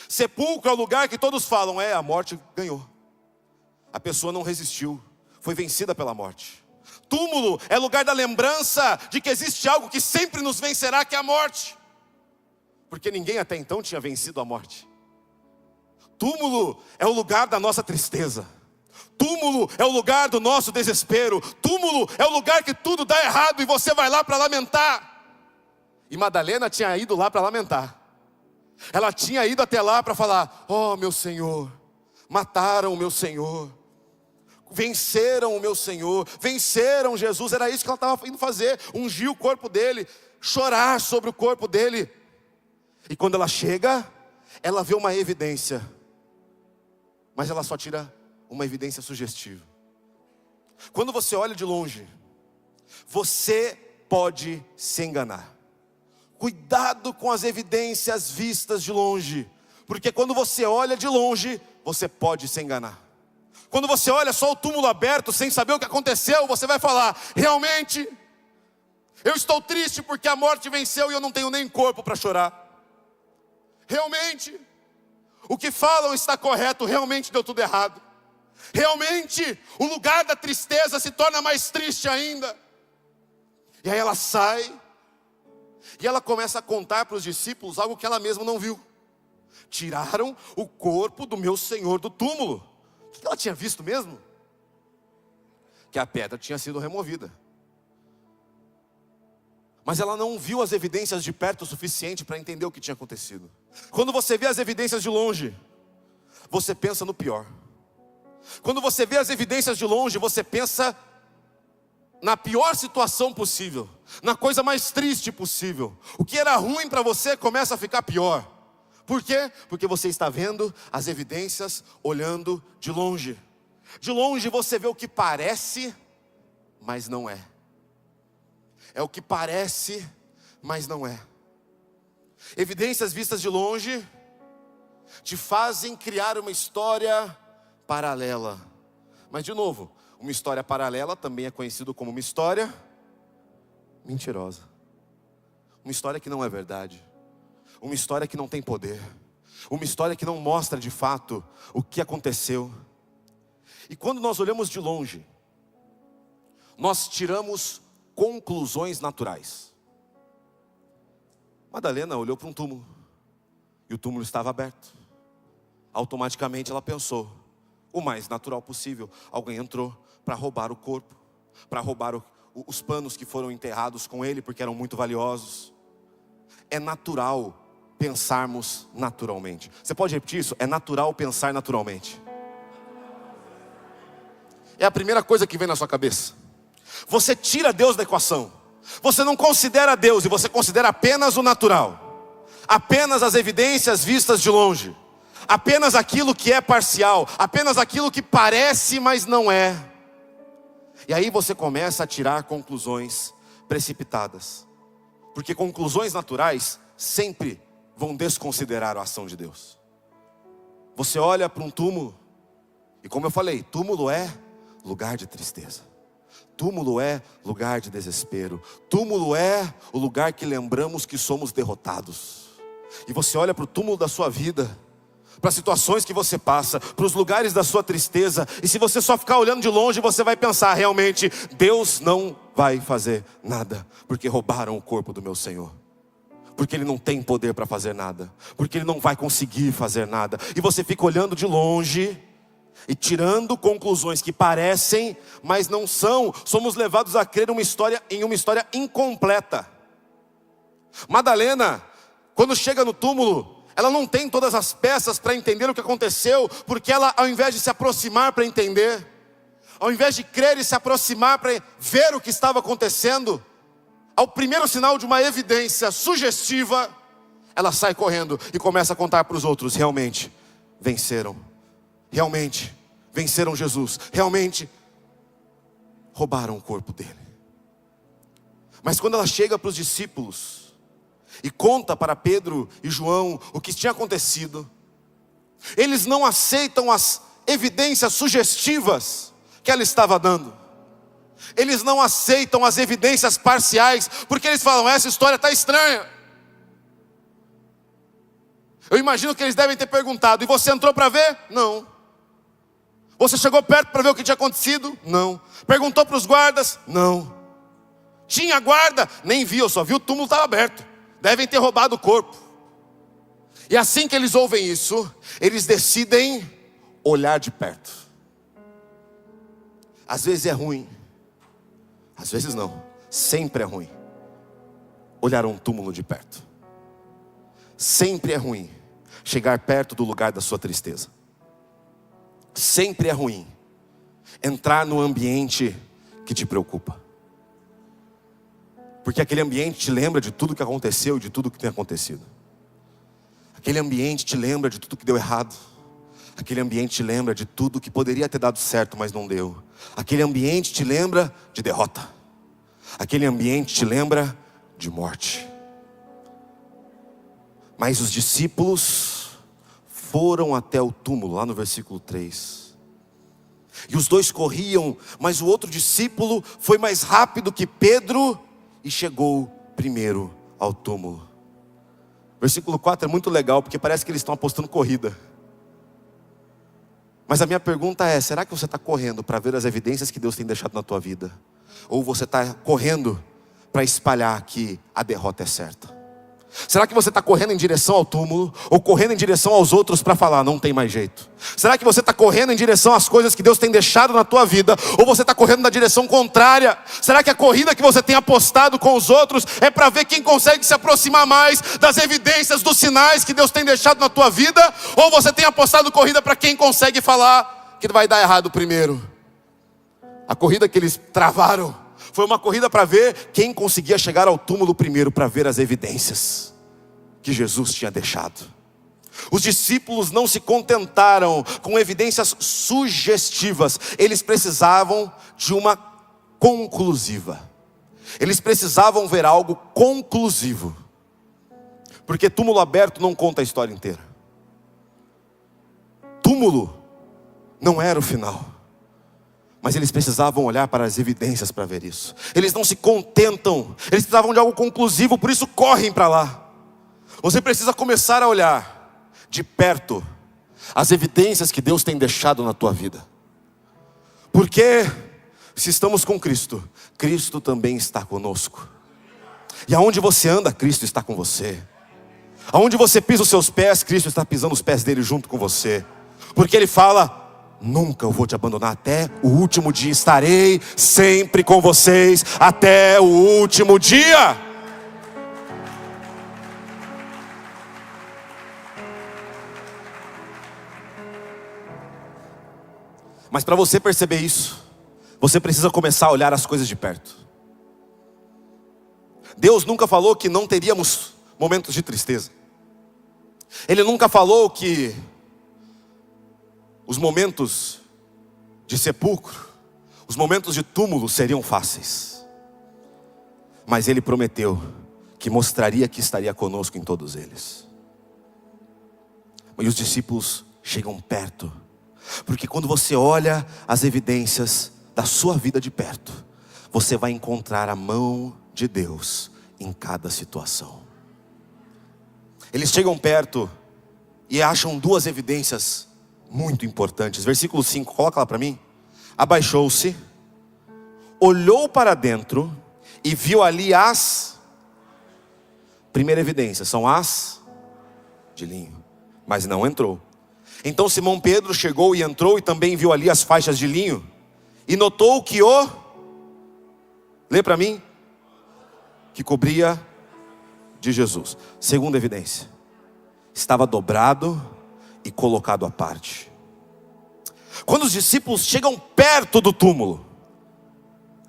Sepulcro é o lugar que todos falam: a morte ganhou. A pessoa não resistiu, foi vencida pela morte. Túmulo é lugar da lembrança de que existe algo que sempre nos vencerá, que é a morte. Porque ninguém até então tinha vencido a morte. Túmulo é o lugar da nossa tristeza. Túmulo é o lugar do nosso desespero. Túmulo é o lugar que tudo dá errado e você vai lá para lamentar. E Madalena tinha ido lá para lamentar. Ela tinha ido até lá para falar: oh meu Senhor, mataram o meu Senhor, venceram o meu Senhor, venceram Jesus. Era isso que ela estava indo fazer, ungir o corpo dele, chorar sobre o corpo dele. E quando ela chega, ela vê uma evidência, mas ela só tira uma evidência sugestiva. Quando você olha de longe, você pode se enganar. Cuidado com as evidências vistas de longe, porque quando você olha de longe, você pode se enganar. Quando você olha só o túmulo aberto, sem saber o que aconteceu, você vai falar: realmente, eu estou triste porque a morte venceu e eu não tenho nem corpo para chorar. Realmente, o que falam está correto, realmente deu tudo errado. Realmente, o lugar da tristeza se torna mais triste ainda. E aí ela sai, e ela começa a contar para os discípulos algo que ela mesma não viu. Tiraram o corpo do meu Senhor do túmulo. O que ela tinha visto mesmo? Que a pedra tinha sido removida. Mas ela não viu as evidências de perto o suficiente para entender o que tinha acontecido. Quando você vê as evidências de longe, você pensa no pior. Quando você vê as evidências de longe, você pensa na pior situação possível, na coisa mais triste possível. O que era ruim para você começa a ficar pior. Por quê? Porque você está vendo as evidências olhando de longe. De longe você vê o que parece, mas não é. É o que parece, mas não é. Evidências vistas de longe te fazem criar uma história paralela. Mas de novo, uma história paralela também é conhecido como uma história mentirosa. Uma história que não é verdade. Uma história que não tem poder. Uma história que não mostra de fato o que aconteceu. E quando nós olhamos de longe, nós tiramos conclusões naturais. Madalena olhou para um túmulo e o túmulo estava aberto. Automaticamente ela pensou: o mais natural possível, alguém entrou para roubar o corpo, para roubar os panos que foram enterrados com ele, porque eram muito valiosos. É natural pensarmos naturalmente. Você pode repetir isso? É natural pensar naturalmente. É a primeira coisa que vem na sua cabeça. Você tira Deus da equação. Você não considera Deus e você considera apenas o natural. Apenas as evidências vistas de longe. Apenas aquilo que é parcial. Apenas aquilo que parece, mas não é. E aí você começa a tirar conclusões precipitadas. Porque conclusões naturais sempre vão desconsiderar a ação de Deus. Você olha para um túmulo, e como eu falei, túmulo é lugar de tristeza. Túmulo é lugar de desespero. Túmulo é o lugar que lembramos que somos derrotados. E você olha para o túmulo da sua vida, para as situações que você passa, para os lugares da sua tristeza. E se você só ficar olhando de longe, você vai pensar: realmente, Deus não vai fazer nada, porque roubaram o corpo do meu Senhor. Porque Ele não tem poder para fazer nada, porque Ele não vai conseguir fazer nada. E você fica olhando de longe e tirando conclusões que parecem, mas não são. Somos levados a crer em uma história incompleta. Madalena, quando chega no túmulo, ela não tem todas as peças para entender o que aconteceu, porque ela, ao invés de se aproximar para entender, ao invés de crer e se aproximar para ver o que estava acontecendo, ao primeiro sinal de uma evidência sugestiva, ela sai correndo e começa a contar para os outros: realmente venceram Jesus, realmente roubaram o corpo dele. Mas quando ela chega para os discípulos e conta para Pedro e João o que tinha acontecido, eles não aceitam as evidências sugestivas que ela estava dando. Eles não aceitam as evidências parciais, porque eles falam: essa história está estranha. Eu imagino que eles devem ter perguntado: e você entrou para ver? Não. Você chegou perto para ver o que tinha acontecido? Não. Perguntou para os guardas? Não. Tinha guarda? Nem vi, eu só vi o túmulo estava aberto. Devem ter roubado o corpo. E assim que eles ouvem isso, eles decidem olhar de perto. Às vezes é ruim, às vezes não, sempre é ruim olhar um túmulo de perto. Sempre é ruim chegar perto do lugar da sua tristeza. Sempre é ruim entrar no ambiente que te preocupa, porque aquele ambiente te lembra de tudo que aconteceu e de tudo que tem acontecido. Aquele ambiente te lembra de tudo que deu errado. Aquele ambiente te lembra de tudo que poderia ter dado certo, mas não deu. Aquele ambiente te lembra de derrota. Aquele ambiente te lembra de morte. Mas os discípulos foram até o túmulo, lá no versículo 3. E os dois corriam, mas o outro discípulo foi mais rápido que Pedro e chegou primeiro ao túmulo. Versículo 4 é muito legal, porque parece que eles estão apostando corrida. Mas a minha pergunta é: será que você está correndo para ver as evidências que Deus tem deixado na tua vida? Ou você está correndo para espalhar que a derrota é certa? Será que você está correndo em direção ao túmulo, ou correndo em direção aos outros para falar: não tem mais jeito? Será que você está correndo em direção às coisas que Deus tem deixado na tua vida, ou você está correndo na direção contrária? Será que a corrida que você tem apostado com os outros é para ver quem consegue se aproximar mais das evidências, dos sinais que Deus tem deixado na tua vida? Ou você tem apostado corrida para quem consegue falar que vai dar errado primeiro? A corrida que eles travaram foi uma corrida para ver quem conseguia chegar ao túmulo primeiro, para ver as evidências que Jesus tinha deixado. Os discípulos não se contentaram com evidências sugestivas, eles precisavam de uma conclusiva. Eles precisavam ver algo conclusivo, porque túmulo aberto não conta a história inteira. Túmulo não era o final, mas eles precisavam olhar para as evidências para ver isso. Eles não se contentam, eles precisavam de algo conclusivo, por isso correm para lá. Você precisa começar a olhar de perto as evidências que Deus tem deixado na tua vida. Porque se estamos com Cristo, Cristo também está conosco. E aonde você anda, Cristo está com você. Aonde você pisa os seus pés, Cristo está pisando os pés dele junto com você. Porque ele fala: nunca eu vou te abandonar, até o último dia estarei sempre com vocês, até o último dia. Mas para você perceber isso, você precisa começar a olhar as coisas de perto. Deus nunca falou que não teríamos momentos de tristeza. Ele nunca falou que os momentos de sepulcro, os momentos de túmulo seriam fáceis. Mas Ele prometeu que mostraria que estaria conosco em todos eles. E os discípulos chegam perto, porque quando você olha as evidências da sua vida de perto, você vai encontrar a mão de Deus em cada situação. Eles chegam perto e acham duas evidências muito importantes. Versículo 5, coloca lá para mim. Abaixou-se, olhou para dentro e viu ali as... Primeira evidência, são as de linho, mas não entrou. Então Simão Pedro chegou e entrou e também viu ali as faixas de linho e notou que lê para mim, que cobria de Jesus. Segunda evidência, estava dobrado e colocado à parte. Quando os discípulos chegam perto do túmulo,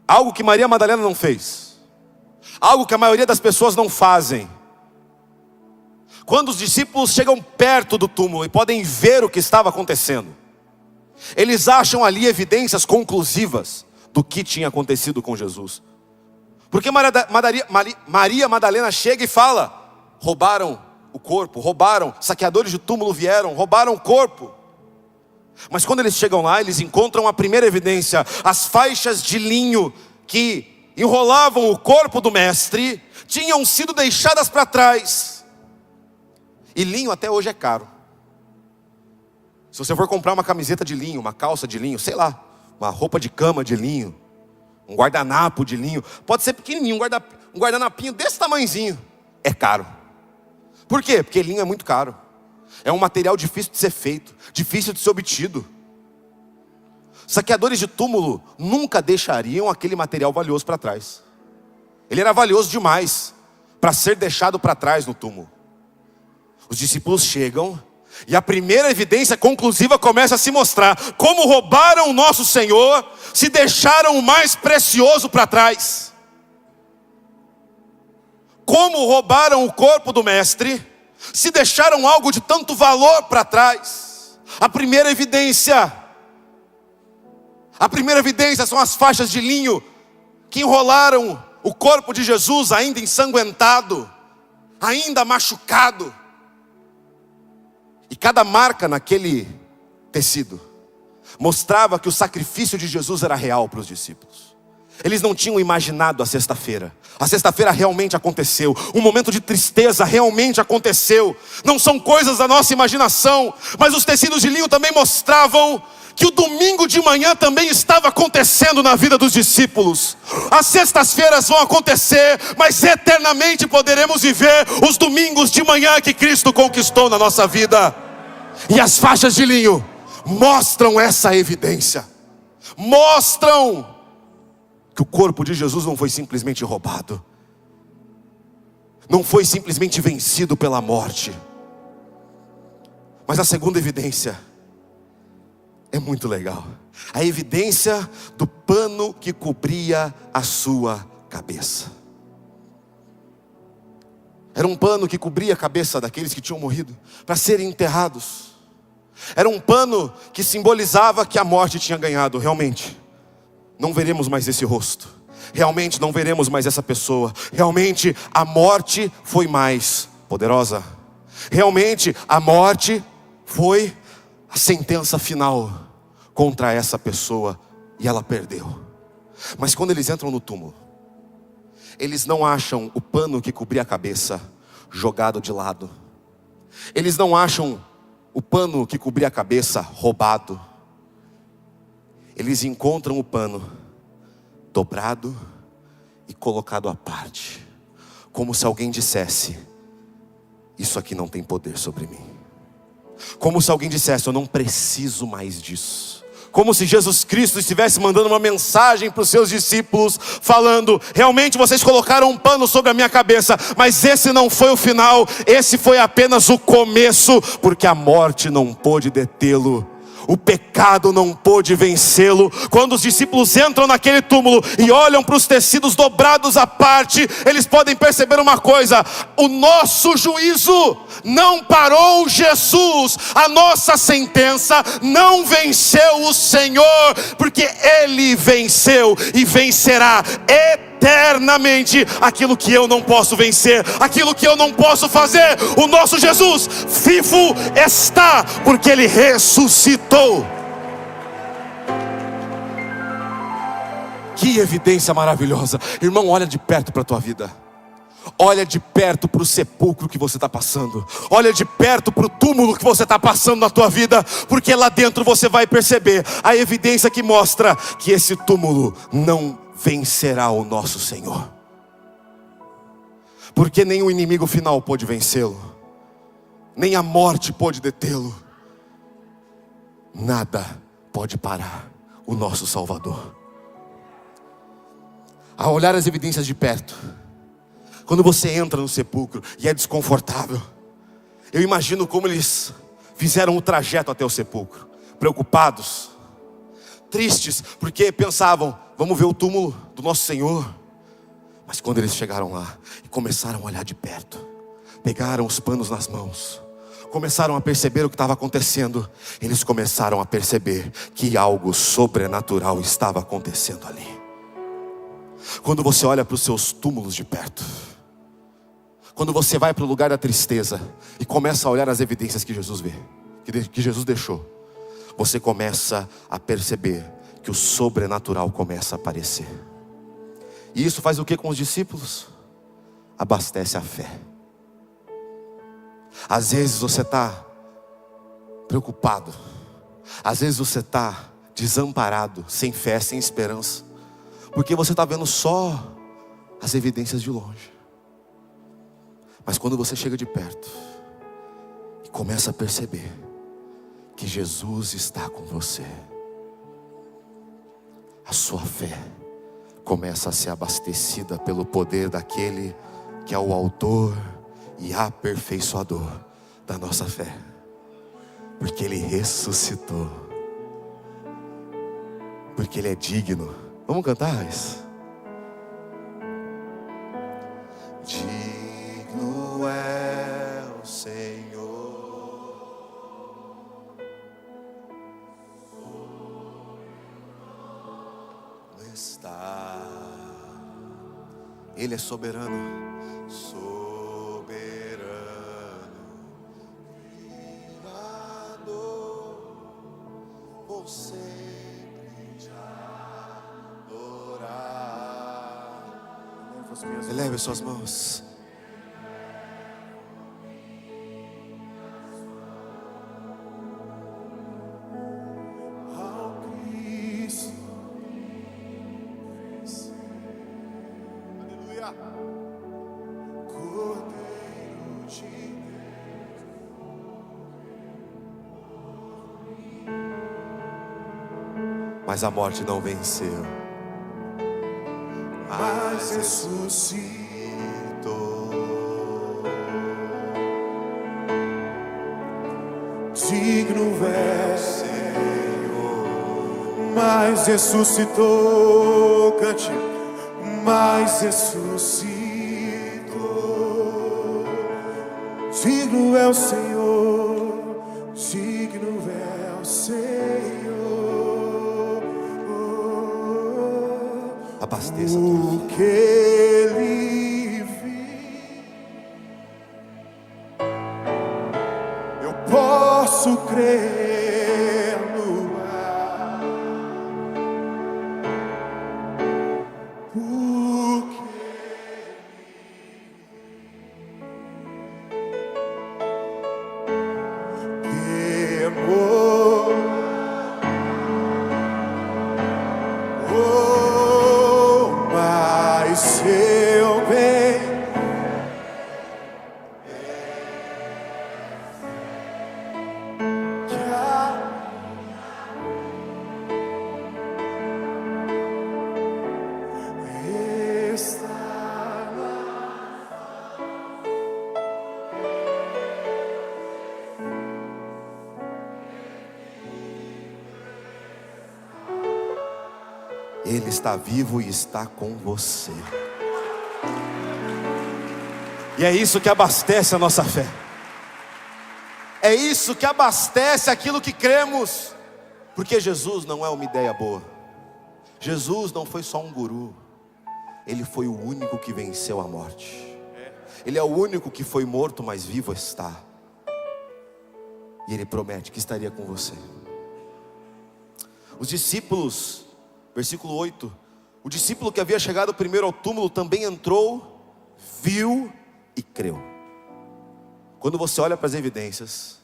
algo que Maria Madalena não fez, algo que a maioria das pessoas não fazem. Quando os discípulos chegam perto do túmulo e podem ver o que estava acontecendo, eles acham ali evidências conclusivas do que tinha acontecido com Jesus. Porque Maria Madalena chega e fala: roubaram o corpo, saqueadores de túmulo vieram, roubaram o corpo. Mas quando eles chegam lá, eles encontram a primeira evidência, as faixas de linho que enrolavam o corpo do mestre, tinham sido deixadas para trás. E linho até hoje é caro. Se você for comprar uma camiseta de linho, uma calça de linho, sei lá, uma roupa de cama de linho, um guardanapo de linho, pode ser pequenininho, um guardanapinho desse tamanhozinho, é caro. Por quê? Porque linho é muito caro. É um material difícil de ser feito, difícil de ser obtido. Saqueadores de túmulo nunca deixariam aquele material valioso para trás. Ele era valioso demais para ser deixado para trás no túmulo. Os discípulos chegam e a primeira evidência conclusiva começa a se mostrar. Como roubaram o nosso Senhor, se deixaram o mais precioso para trás. Como roubaram o corpo do mestre, se deixaram algo de tanto valor para trás. A primeira evidência são as faixas de linho que enrolaram o corpo de Jesus ainda ensanguentado, ainda machucado. E cada marca naquele tecido mostrava que o sacrifício de Jesus era real para os discípulos. Eles não tinham imaginado a sexta-feira. A sexta-feira realmente aconteceu. Um momento de tristeza realmente aconteceu. Não são coisas da nossa imaginação, mas os tecidos de linho também mostravam que o domingo de manhã também estava acontecendo na vida dos discípulos. As sextas-feiras vão acontecer, mas eternamente poderemos viver os domingos de manhã que Cristo conquistou na nossa vida. E as faixas de linho mostram essa evidência. Mostram que o corpo de Jesus não foi simplesmente roubado, não foi simplesmente vencido pela morte. Mas a segunda evidência é muito legal. A evidência do pano que cobria a sua cabeça. Era um pano que cobria a cabeça daqueles que tinham morrido para serem enterrados. Era um pano que simbolizava que a morte tinha ganhado. Realmente não veremos mais esse rosto, realmente não veremos mais essa pessoa. Realmente a morte foi mais poderosa. Realmente a morte foi a sentença final contra essa pessoa e ela perdeu. Mas quando eles entram no túmulo, eles não acham o pano que cobria a cabeça jogado de lado. Eles não acham o pano que cobria a cabeça roubado. Eles encontram o pano dobrado e colocado à parte, como se alguém dissesse: isso aqui não tem poder sobre mim. Como se alguém dissesse: eu não preciso mais disso. Como se Jesus Cristo estivesse mandando uma mensagem para os seus discípulos, falando: realmente vocês colocaram um pano sobre a minha cabeça, mas esse não foi o final, esse foi apenas o começo, porque a morte não pôde detê-lo, o pecado não pôde vencê-lo. Quando os discípulos entram naquele túmulo e olham para os tecidos dobrados à parte, eles podem perceber uma coisa: o nosso juízo não parou Jesus, a nossa sentença não venceu o Senhor, porque Ele venceu e vencerá eternamente aquilo que eu não posso vencer, aquilo que eu não posso fazer. O nosso Jesus vivo está, porque Ele ressuscitou. Que evidência maravilhosa. Irmão, olha de perto para a tua vida. Olha de perto para o sepulcro que você está passando. Olha de perto para o túmulo que você está passando na tua vida, porque lá dentro você vai perceber a evidência que mostra que esse túmulo não vencerá o nosso Senhor, porque nem o inimigo final pôde vencê-lo, nem a morte pôde detê-lo. Nada pode parar o nosso Salvador. Ao olhar as evidências de perto, quando você entra no sepulcro e é desconfortável, eu imagino como eles fizeram o trajeto até o sepulcro, preocupados, tristes, porque pensavam, vamos ver o túmulo do nosso Senhor. Mas quando eles chegaram lá e começaram a olhar de perto, pegaram os panos nas mãos, começaram a perceber o que estava acontecendo, eles começaram a perceber que algo sobrenatural estava acontecendo ali. Quando você olha para os seus túmulos de perto, quando você vai para o lugar da tristeza e começa a olhar as evidências que Jesus vê, que Jesus deixou, você começa a perceber que o sobrenatural começa a aparecer. E isso faz o que com os discípulos? Abastece a fé. Às vezes você está preocupado, às vezes você está desamparado, sem fé, sem esperança, porque você está vendo só as evidências de longe. Mas quando você chega de perto e começa a perceber que Jesus está com você, a sua fé começa a ser abastecida pelo poder daquele que é o autor e aperfeiçoador da nossa fé, porque Ele ressuscitou, porque Ele é digno. Vamos cantar isso? Digno é o Senhor, está. Ele é soberano, soberano, Criador, vou sempre te adorar. Eleve as suas mãos. Mas a morte não venceu, mas ressuscitou. Digno é, Senhor, mas ressuscitou. Cante, mas ressuscitou. Digno é o Senhor, digno é o Senhor. Abasteça o que Ele viu, eu posso crer no ar, porque temor. Seu bem Ele está vivo e está com você. E é isso que abastece a nossa fé. É isso que abastece aquilo que cremos. Porque Jesus não é uma ideia boa. Jesus não foi só um guru. Ele foi o único que venceu a morte. Ele é o único que foi morto, mas vivo está. E Ele promete que estaria com você. Os discípulos, versículo 8, o discípulo que havia chegado primeiro ao túmulo também entrou, viu e creu. Quando você olha para as evidências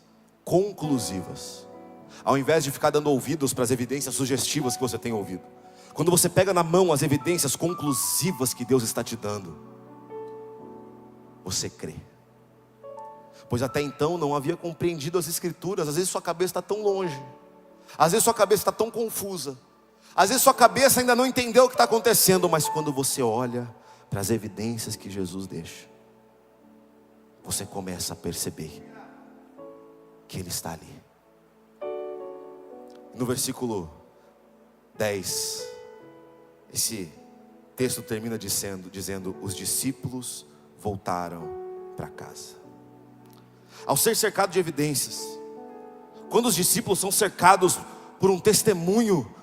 conclusivas, ao invés de ficar dando ouvidos para as evidências sugestivas que você tem ouvido, quando você pega na mão as evidências conclusivas que Deus está te dando, você crê. Pois até então não havia compreendido as Escrituras. Às vezes sua cabeça está tão longe, às vezes sua cabeça está tão confusa, às vezes sua cabeça ainda não entendeu o que está acontecendo. Mas quando você olha para as evidências que Jesus deixa, você começa a perceber que Ele está ali. No versículo 10, esse texto termina dizendo: os discípulos voltaram para casa. Ao ser cercado de evidências, quando os discípulos são cercados por um testemunho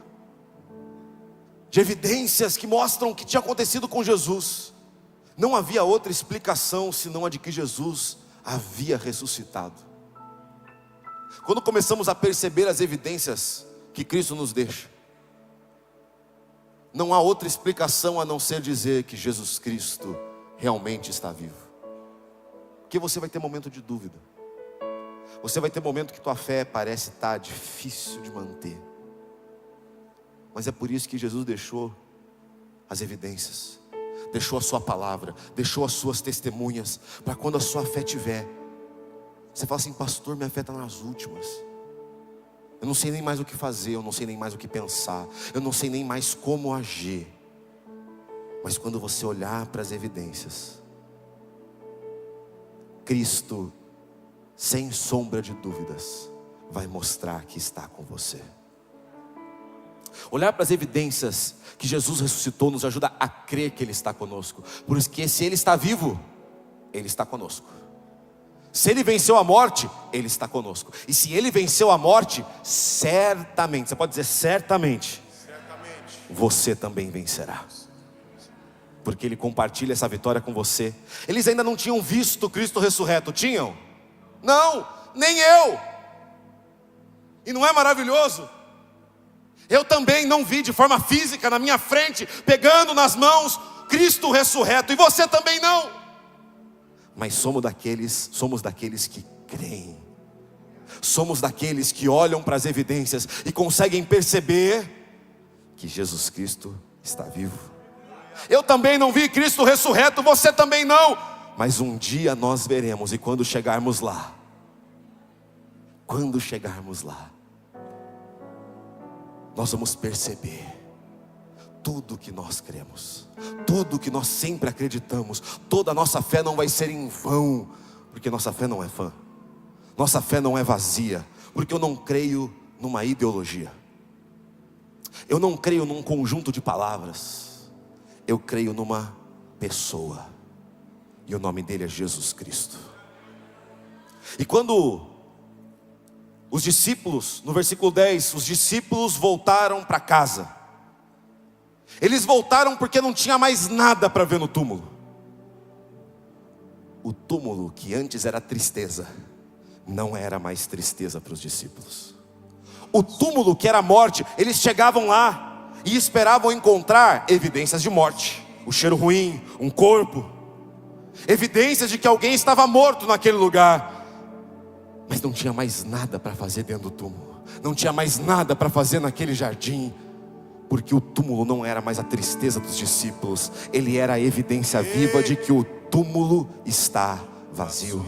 de evidências que mostram o que tinha acontecido com Jesus, não havia outra explicação senão a de que Jesus havia ressuscitado. Quando começamos a perceber as evidências que Cristo nos deixa, não há outra explicação a não ser dizer que Jesus Cristo realmente está vivo. Porque você vai ter momento de dúvida, você vai ter momento que tua fé parece estar difícil de manter. Mas é por isso que Jesus deixou as evidências, deixou a sua palavra, deixou as suas testemunhas, para quando a sua fé tiver, você fala assim: pastor, minha fé está nas últimas, eu não sei nem mais o que fazer, eu não sei nem mais o que pensar, eu não sei nem mais como agir. Mas quando você olhar para as evidências, Cristo, sem sombra de dúvidas, vai mostrar que está com você. Olhar para as evidências que Jesus ressuscitou nos ajuda a crer que Ele está conosco. Por isso que se Ele está vivo, Ele está conosco. Se Ele venceu a morte, Ele está conosco. E se Ele venceu a morte, certamente, você pode dizer certamente, você também vencerá. Porque Ele compartilha essa vitória com você. Eles ainda não tinham visto Cristo ressurreto, tinham? Não, nem eu. E não é maravilhoso? Eu também não vi de forma física na minha frente, pegando nas mãos Cristo ressurreto, e você também não. Mas somos daqueles que creem. Somos daqueles que olham para as evidências e conseguem perceber que Jesus Cristo está vivo. Eu também não vi Cristo ressurreto, você também não. Mas um dia nós veremos, e quando chegarmos lá, nós vamos perceber tudo que nós cremos, tudo que nós sempre acreditamos. Toda a nossa fé não vai ser em vão, porque nossa fé não é vã, nossa fé não é vazia, porque eu não creio numa ideologia, eu não creio num conjunto de palavras, eu creio numa pessoa, e o nome dele é Jesus Cristo. E quando os discípulos, no versículo 10, os discípulos voltaram para casa, eles voltaram porque não tinha mais nada para ver no túmulo. O túmulo que antes era tristeza, não era mais tristeza para os discípulos. O túmulo que era morte, eles chegavam lá e esperavam encontrar evidências de morte, o cheiro ruim, um corpo, evidências de que alguém estava morto naquele lugar. Mas não tinha mais nada para fazer dentro do túmulo, não tinha mais nada para fazer naquele jardim, porque o túmulo não era mais a tristeza dos discípulos, ele era a evidência viva de que o túmulo está vazio.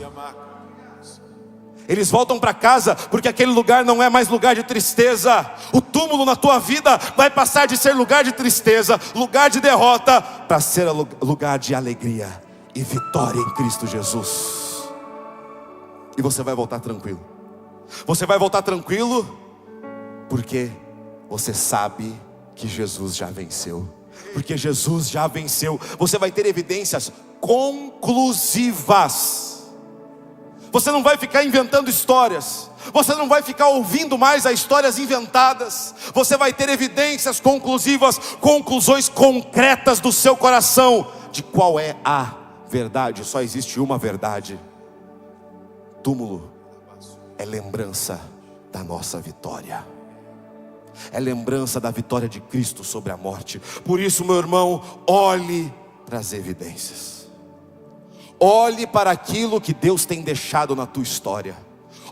Eles voltam para casa porque aquele lugar não é mais lugar de tristeza. O túmulo na tua vida vai passar de ser lugar de tristeza, lugar de derrota, para ser lugar de alegria e vitória em Cristo Jesus. E você vai voltar tranquilo. Você vai voltar tranquilo porque você sabe que Jesus já venceu. Porque Jesus já venceu. Você vai ter evidências conclusivas. Você não vai ficar inventando histórias, você não vai ficar ouvindo mais as histórias inventadas. Você vai ter evidências conclusivas, conclusões concretas do seu coração de qual é a verdade. Só existe uma verdade. Túmulo é lembrança da nossa vitória, é lembrança da vitória de Cristo sobre a morte. Por isso, meu irmão, olhe para as evidências. Olhe para aquilo que Deus tem deixado na tua história.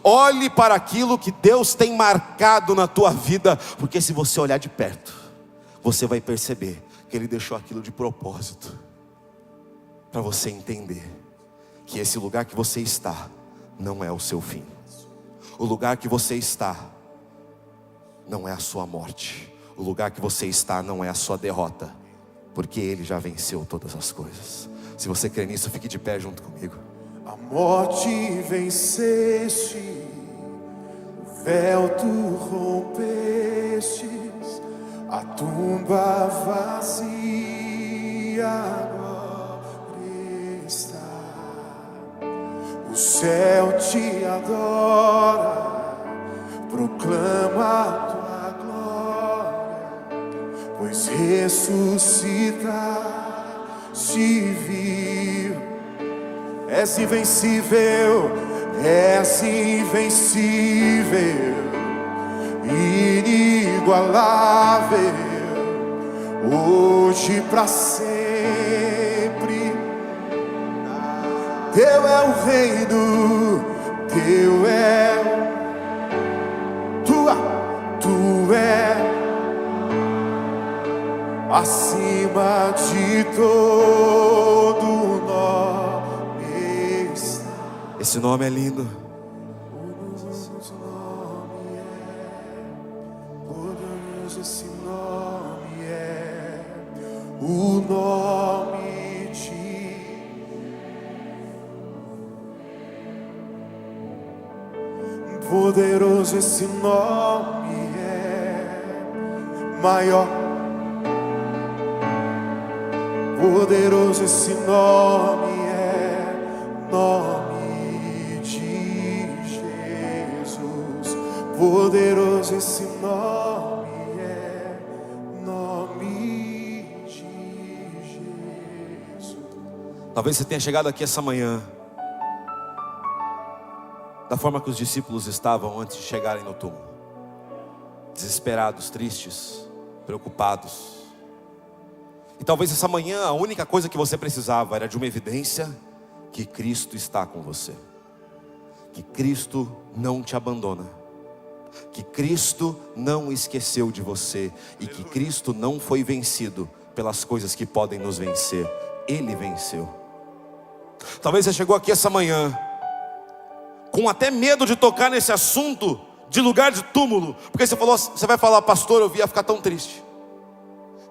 Olhe para aquilo que Deus tem marcado na tua vida, porque se você olhar de perto, você vai perceber que Ele deixou aquilo de propósito, para você entender que esse lugar que você está não é o seu fim. O lugar que você está não é a sua morte. O lugar que você está não é a sua derrota, porque Ele já venceu todas as coisas. Se você crê nisso, fique de pé junto comigo. A morte venceste, o véu tu rompestes, a tumba vazia agora está. O céu te adora, proclama a tua glória, pois ressuscitaste vivo. És invencível, és invencível, inigualável, hoje pra sempre. Teu é o reino, teu é, tu é acima de todo nome. Esse nome é lindo. Poderoso esse nome é, o nome de poderoso esse nome é, maior. Poderoso esse nome é, nome de Jesus. Poderoso esse nome é, nome de Jesus. Talvez você tenha chegado aqui essa manhã da forma que os discípulos estavam antes de chegarem no túmulo, desesperados, tristes, preocupados. E talvez essa manhã a única coisa que você precisava era de uma evidência que Cristo está com você, que Cristo não te abandona, que Cristo não esqueceu de você e que Cristo não foi vencido pelas coisas que podem nos vencer. Ele venceu. Talvez você chegou aqui essa manhã com até medo de tocar nesse assunto de lugar de túmulo, porque você vai falar: pastor, eu ia ficar tão triste.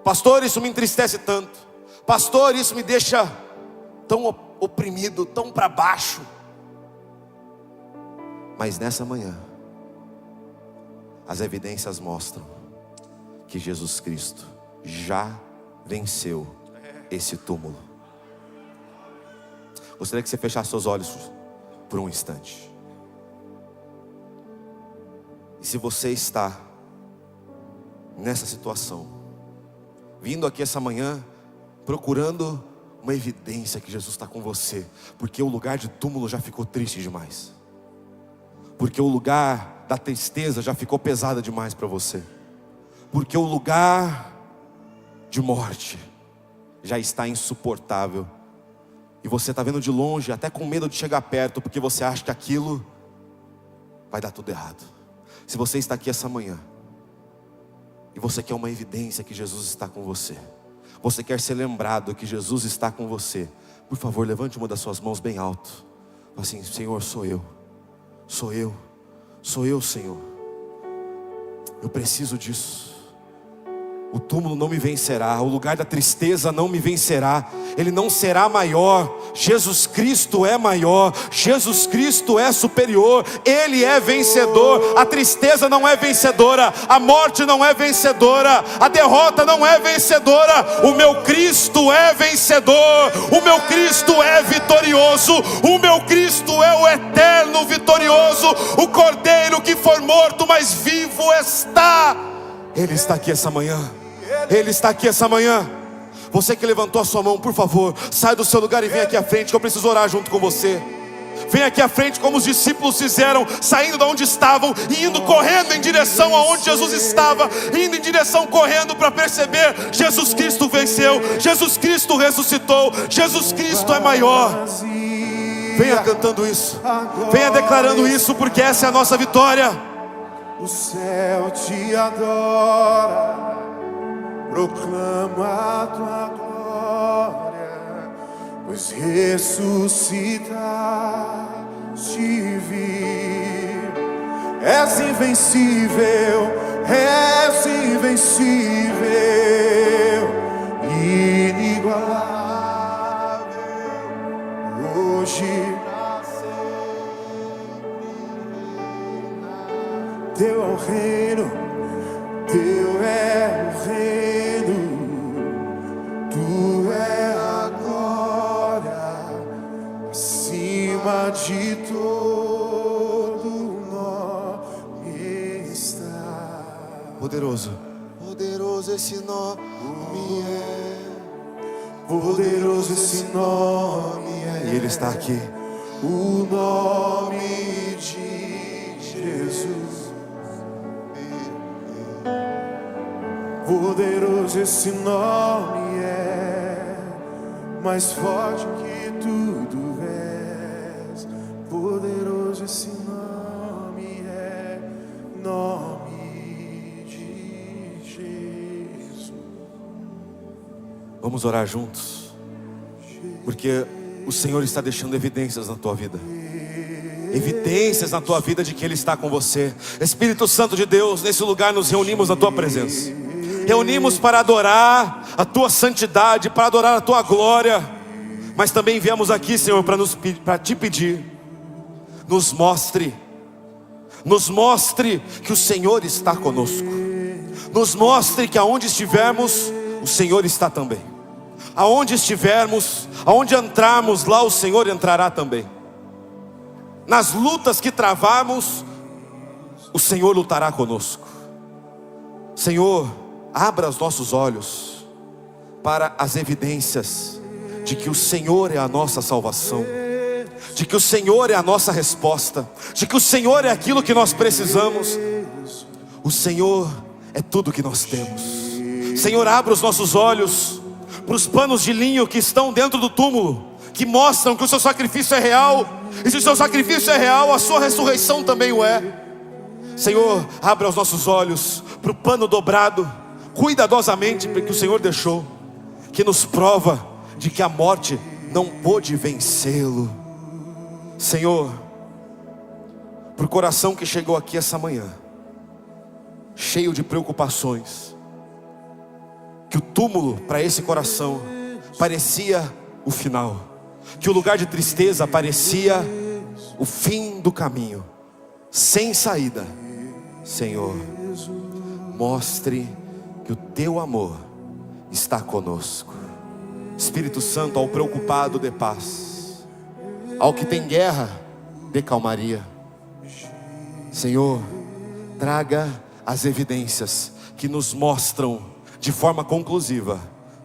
Pastor, isso me entristece tanto. Pastor, isso me deixa tão oprimido, tão para baixo. Mas nessa manhã, as evidências mostram que Jesus Cristo já venceu esse túmulo. Gostaria que você fechasse seus olhos por um instante. E se você está nessa situação, vindo aqui essa manhã procurando uma evidência que Jesus está com você, porque o lugar de túmulo já ficou triste demais, porque o lugar da tristeza já ficou pesado demais para você, porque o lugar de morte já está insuportável, e você está vendo de longe, até com medo de chegar perto, porque você acha que aquilo vai dar tudo errado. Se você está aqui essa manhã e você quer uma evidência que Jesus está com você, você quer ser lembrado que Jesus está com você, por favor, levante uma das suas mãos bem alto. Fala assim: Senhor, sou eu, Senhor. Eu preciso disso. O túmulo não me vencerá, o lugar da tristeza não me vencerá, ele não será maior. Jesus Cristo é maior, Jesus Cristo é superior, Ele é vencedor. A tristeza não é vencedora, a morte não é vencedora, a derrota não é vencedora. O meu Cristo é vencedor, o meu Cristo é vitorioso, o meu Cristo é o eterno vitorioso, o Cordeiro que foi morto, mas vivo está. Ele está aqui essa manhã. Ele está aqui essa manhã. Você que levantou a sua mão, por favor, sai do seu lugar e vem aqui à frente, que eu preciso orar junto com você. Vem aqui à frente como os discípulos fizeram, saindo de onde estavam e indo correndo em direção aonde Jesus estava, indo em direção correndo para perceber: Jesus Cristo venceu, Jesus Cristo ressuscitou, Jesus Cristo é maior. Venha cantando isso, venha declarando isso, porque essa é a nossa vitória. O céu te adora, proclama a tua glória, pois ressuscitaste vir. És invencível, inigualável. Hoje teu é o reino, teu é o reino, tu é a glória, acima de todo nome está. Poderoso, Poderoso esse nome é. Poderoso esse nome e Ele está aqui. o nome de Jesus. Poderoso esse nome é, mais forte que tudo és. Poderoso esse nome é, nome de Jesus. Vamos orar juntos, porque o Senhor está deixando evidências na tua vida. Evidências na tua vida de que Ele está com você. Espírito Santo de Deus, nesse lugar nos reunimos na tua presença. Reunimos para adorar a tua santidade, para adorar a tua glória. Mas também viemos aqui, Senhor, para te pedir, nos mostre que o Senhor está conosco. Nos mostre que aonde estivermos, o Senhor está também. Aonde estivermos, aonde entrarmos, lá o Senhor entrará também. Nas lutas que travarmos, o Senhor lutará conosco. Senhor, abra os nossos olhos para as evidências de que o Senhor é a nossa salvação, de que o Senhor é a nossa resposta, de que o Senhor é aquilo que nós precisamos. O Senhor é tudo que nós temos. Senhor, abra os nossos olhos para os panos de linho que estão dentro do túmulo, que mostram que o seu sacrifício é real. E se o seu sacrifício é real, a sua ressurreição também o é. Senhor, abra os nossos olhos para o pano dobrado, cuidadosamente, que o Senhor deixou, que nos prova de que a morte não pôde vencê-lo. Senhor, para o coração que chegou aqui essa manhã, cheio de preocupações, que o túmulo para esse coração parecia o final, que o lugar de tristeza parecia o fim do caminho, sem saída. Senhor, mostre que o teu amor está conosco. Espírito Santo, ao preocupado dê paz, ao que tem guerra dê calmaria. Senhor, traga as evidências que nos mostram de forma conclusiva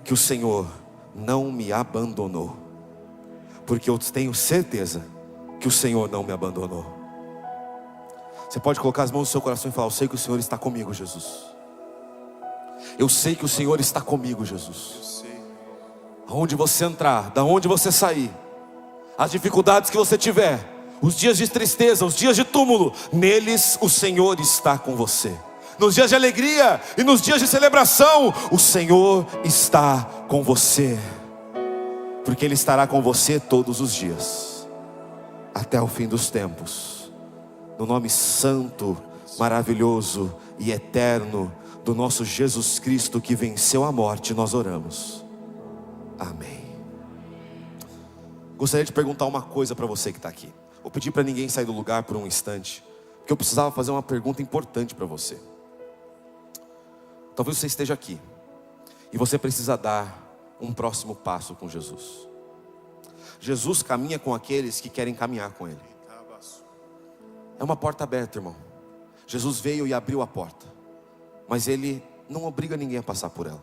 que o Senhor não me abandonou, porque eu tenho certeza que o Senhor não me abandonou. Você pode colocar as mãos no seu coração e falar: eu sei que o Senhor está comigo, Jesus. Eu sei que o Senhor está comigo, Jesus. Aonde você entrar, da onde você sair, as dificuldades que você tiver, os dias de tristeza, os dias de túmulo, neles o Senhor está com você. Nos dias de alegria e nos dias de celebração, o Senhor está com você, porque Ele estará com você todos os dias, até o fim dos tempos. No nome santo, maravilhoso e eterno do nosso Jesus Cristo, que venceu a morte, nós oramos. Amém. Gostaria de perguntar uma coisa para você que está aqui. Vou pedir para ninguém sair do lugar por um instante, porque eu precisava fazer uma pergunta importante para você. Talvez você esteja aqui e você precisa dar um próximo passo com Jesus. Jesus caminha com aqueles que querem caminhar com Ele. É uma porta aberta, irmão. Jesus veio e abriu a porta, mas Ele não obriga ninguém a passar por ela.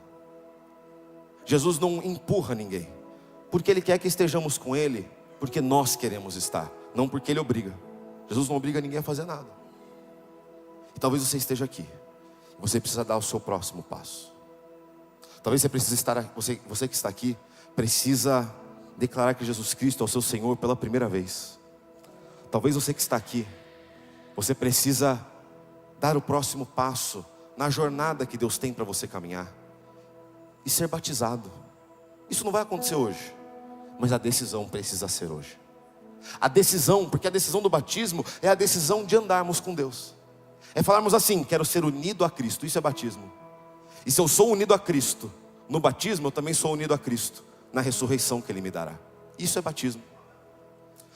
Jesus não empurra ninguém, porque Ele quer que estejamos com Ele, porque nós queremos estar, não porque Ele obriga. Jesus não obriga ninguém a fazer nada. E talvez você esteja aqui, você precisa dar o seu próximo passo. Talvez você precise estar, você que está aqui, precisa declarar que Jesus Cristo é o seu Senhor pela primeira vez. Talvez você que está aqui, você precisa dar o próximo passo na jornada que Deus tem para você caminhar e ser batizado. Isso não vai acontecer hoje, mas a decisão precisa ser hoje. A decisão, porque a decisão do batismo é a decisão de andarmos com Deus. É falarmos assim: quero ser unido a Cristo. Isso é batismo. E se eu sou unido a Cristo no batismo, eu também sou unido a Cristo na ressurreição que Ele me dará. Isso é batismo.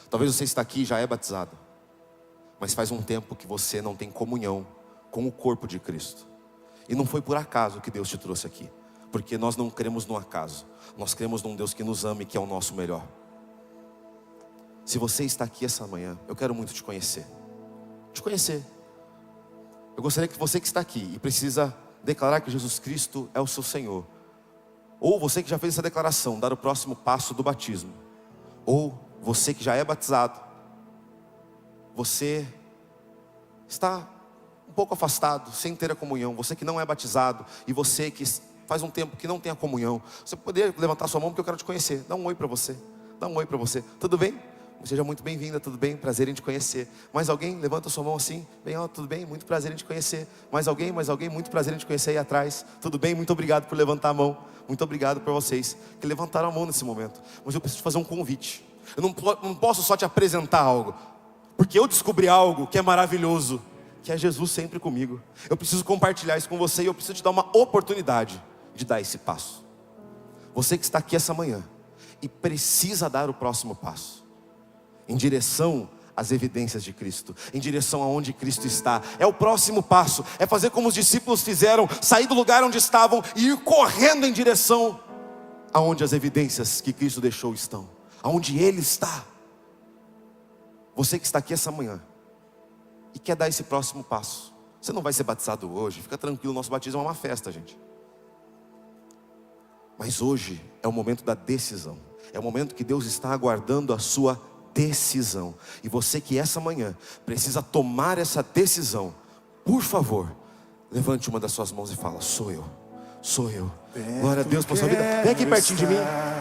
Talvez você está aqui e já é batizado, mas faz um tempo que você não tem comunhão com o corpo de Cristo. E não foi por acaso que Deus te trouxe aqui, porque nós não cremos no acaso. Nós cremos num Deus que nos ama e que é o nosso melhor. Se você está aqui essa manhã, eu quero muito te conhecer. Te conhecer. Eu gostaria que você que está aqui e precisa declarar que Jesus Cristo é o seu Senhor, ou você que já fez essa declaração, dar o próximo passo do batismo, ou você que já é batizado, você está um pouco afastado, sem ter a comunhão. Você que não é batizado e você que faz um tempo que não tem a comunhão, você poderia levantar sua mão porque eu quero te conhecer. Dá um oi para você. Dá um oi para você. Tudo bem? Seja muito bem-vinda, tudo bem? Prazer em te conhecer. Mais alguém? Levanta sua mão assim. Bem, ó, tudo bem? Muito prazer em te conhecer. Mais alguém? Muito prazer em te conhecer aí atrás. Tudo bem? Muito obrigado por levantar a mão. Muito obrigado por vocês que levantaram a mão nesse momento. Mas eu preciso te fazer um convite. Eu não posso só te apresentar algo, porque eu descobri algo que é maravilhoso, que é Jesus sempre comigo. Eu preciso compartilhar isso com você e eu preciso te dar uma oportunidade de dar esse passo. Você que está aqui essa manhã e precisa dar o próximo passo em direção às evidências de Cristo, em direção aonde Cristo está. É o próximo passo, é fazer como os discípulos fizeram, sair do lugar onde estavam e ir correndo em direção aonde as evidências que Cristo deixou estão, aonde Ele está. Você que está aqui essa manhã e quer dar esse próximo passo, você não vai ser batizado hoje, fica tranquilo, nosso batismo é uma festa, gente. Mas hoje é o momento da decisão, é o momento que Deus está aguardando a sua decisão. E você que essa manhã precisa tomar essa decisão, por favor, levante uma das suas mãos e fala: sou eu, sou eu. Glória a Deus por sua vida. Vem aqui pertinho de mim,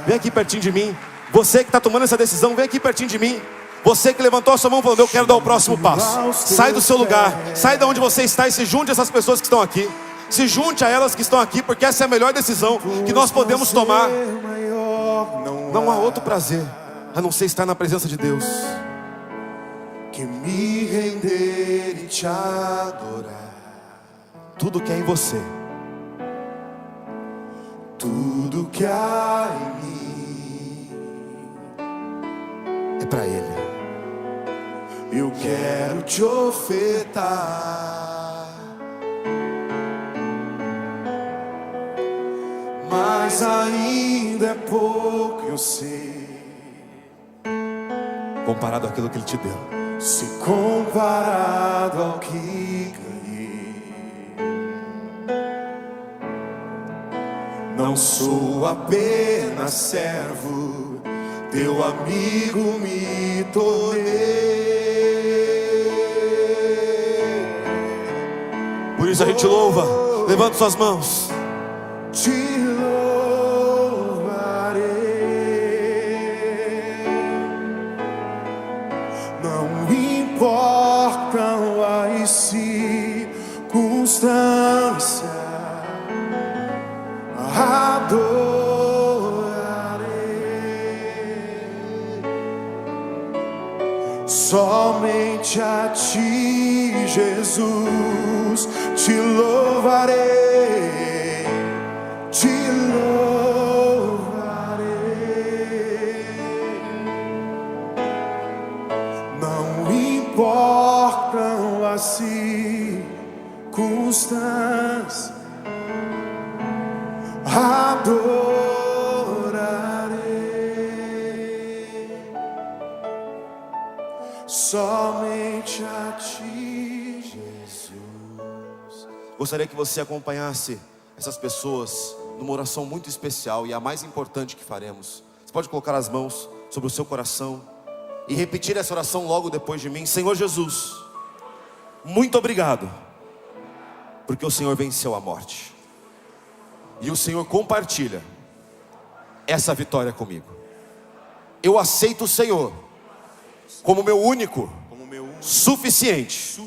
vem aqui pertinho de mim. Você que está tomando essa decisão, vem aqui pertinho de mim. Você que levantou a sua mão falando: eu quero dar o próximo passo. Sai do seu lugar, sai de onde você está e se junte a essas pessoas que estão aqui. Se junte a elas que estão aqui, porque essa é a melhor decisão que nós podemos tomar. Não há outro prazer a não ser estar na presença de Deus, que me render e te adorar. Tudo que há em você, tudo que há em mim é para Ele. Eu quero te ofertar, mas ainda é pouco, eu sei, comparado àquilo que Ele te deu. se comparado ao que ganhei. Não sou apenas servo, teu amigo me tornei. Por isso a gente louva. Levanta suas mãos. Te louvarei. Não importam as circunstâncias, adorarei. Somente a ti, Jesus, te louvarei, te louvarei. Não importam as circunstâncias, adorarei. Somente a ti, Jesus. Gostaria que você acompanhasse essas pessoas numa oração muito especial e a mais importante que faremos. Você pode colocar as mãos sobre o seu coração e repetir essa oração logo depois de mim. Senhor Jesus, muito obrigado, porque o Senhor venceu a morte e o Senhor compartilha essa vitória comigo. eu aceito o Senhor como meu único, suficiente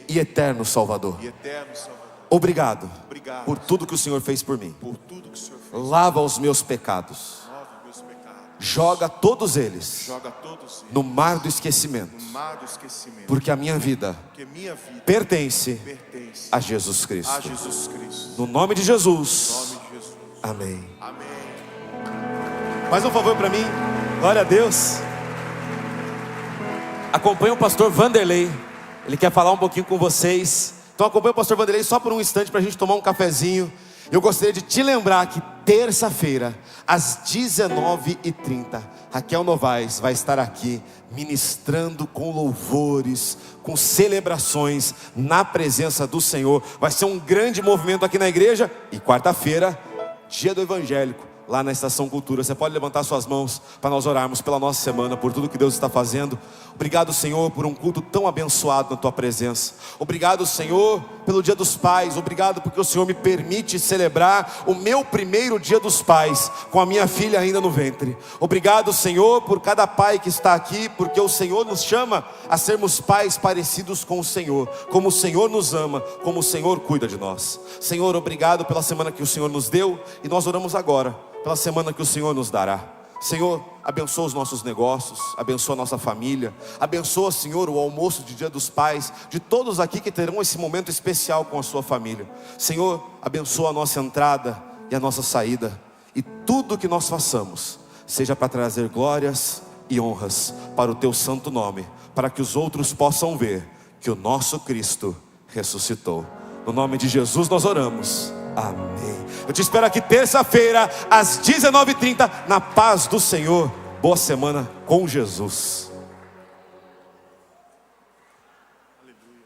e eterno Salvador. Obrigado por tudo que o Senhor fez por mim. Lava os meus pecados. Joga todos eles no mar do esquecimento, porque a minha vida pertence a Jesus Cristo. No nome de Jesus. Amém. Mais um favor para mim. Glória a Deus. Acompanhe o pastor Vanderlei. Ele quer falar um pouquinho com vocês. Então acompanhe o pastor Vanderlei só por um instante para a gente tomar um cafezinho. Eu gostaria de te lembrar que terça-feira, às 19h30, Raquel Novaes vai estar aqui ministrando com louvores, com celebrações na presença do Senhor. Vai ser um grande movimento aqui na igreja. E quarta-feira, dia do evangélico, lá na Estação Cultura. Você pode levantar suas mãos para nós orarmos pela nossa semana, por tudo que Deus está fazendo. Obrigado, Senhor, por um culto tão abençoado na Tua presença. Obrigado, Senhor, pelo Dia dos Pais. Obrigado porque o Senhor me permite celebrar o meu primeiro Dia dos Pais com a minha filha ainda no ventre. Obrigado, Senhor, por cada pai que está aqui, porque o Senhor nos chama a sermos pais parecidos com o Senhor, como o Senhor nos ama, como o Senhor cuida de nós. Senhor, obrigado pela semana que o Senhor nos deu, e nós oramos agora pela semana que o Senhor nos dará. Senhor, abençoa os nossos negócios, abençoa a nossa família, abençoa, Senhor, o almoço de Dia dos Pais, de todos aqui que terão esse momento especial com a sua família. Senhor, abençoa a nossa entrada e a nossa saída, e tudo que nós façamos seja para trazer glórias e honras para o Teu santo nome, para que os outros possam ver que o nosso Cristo ressuscitou. No nome de Jesus nós oramos. Amém. Eu te espero aqui terça-feira, às 19h30, na paz do Senhor. Boa semana com Jesus. Aleluia.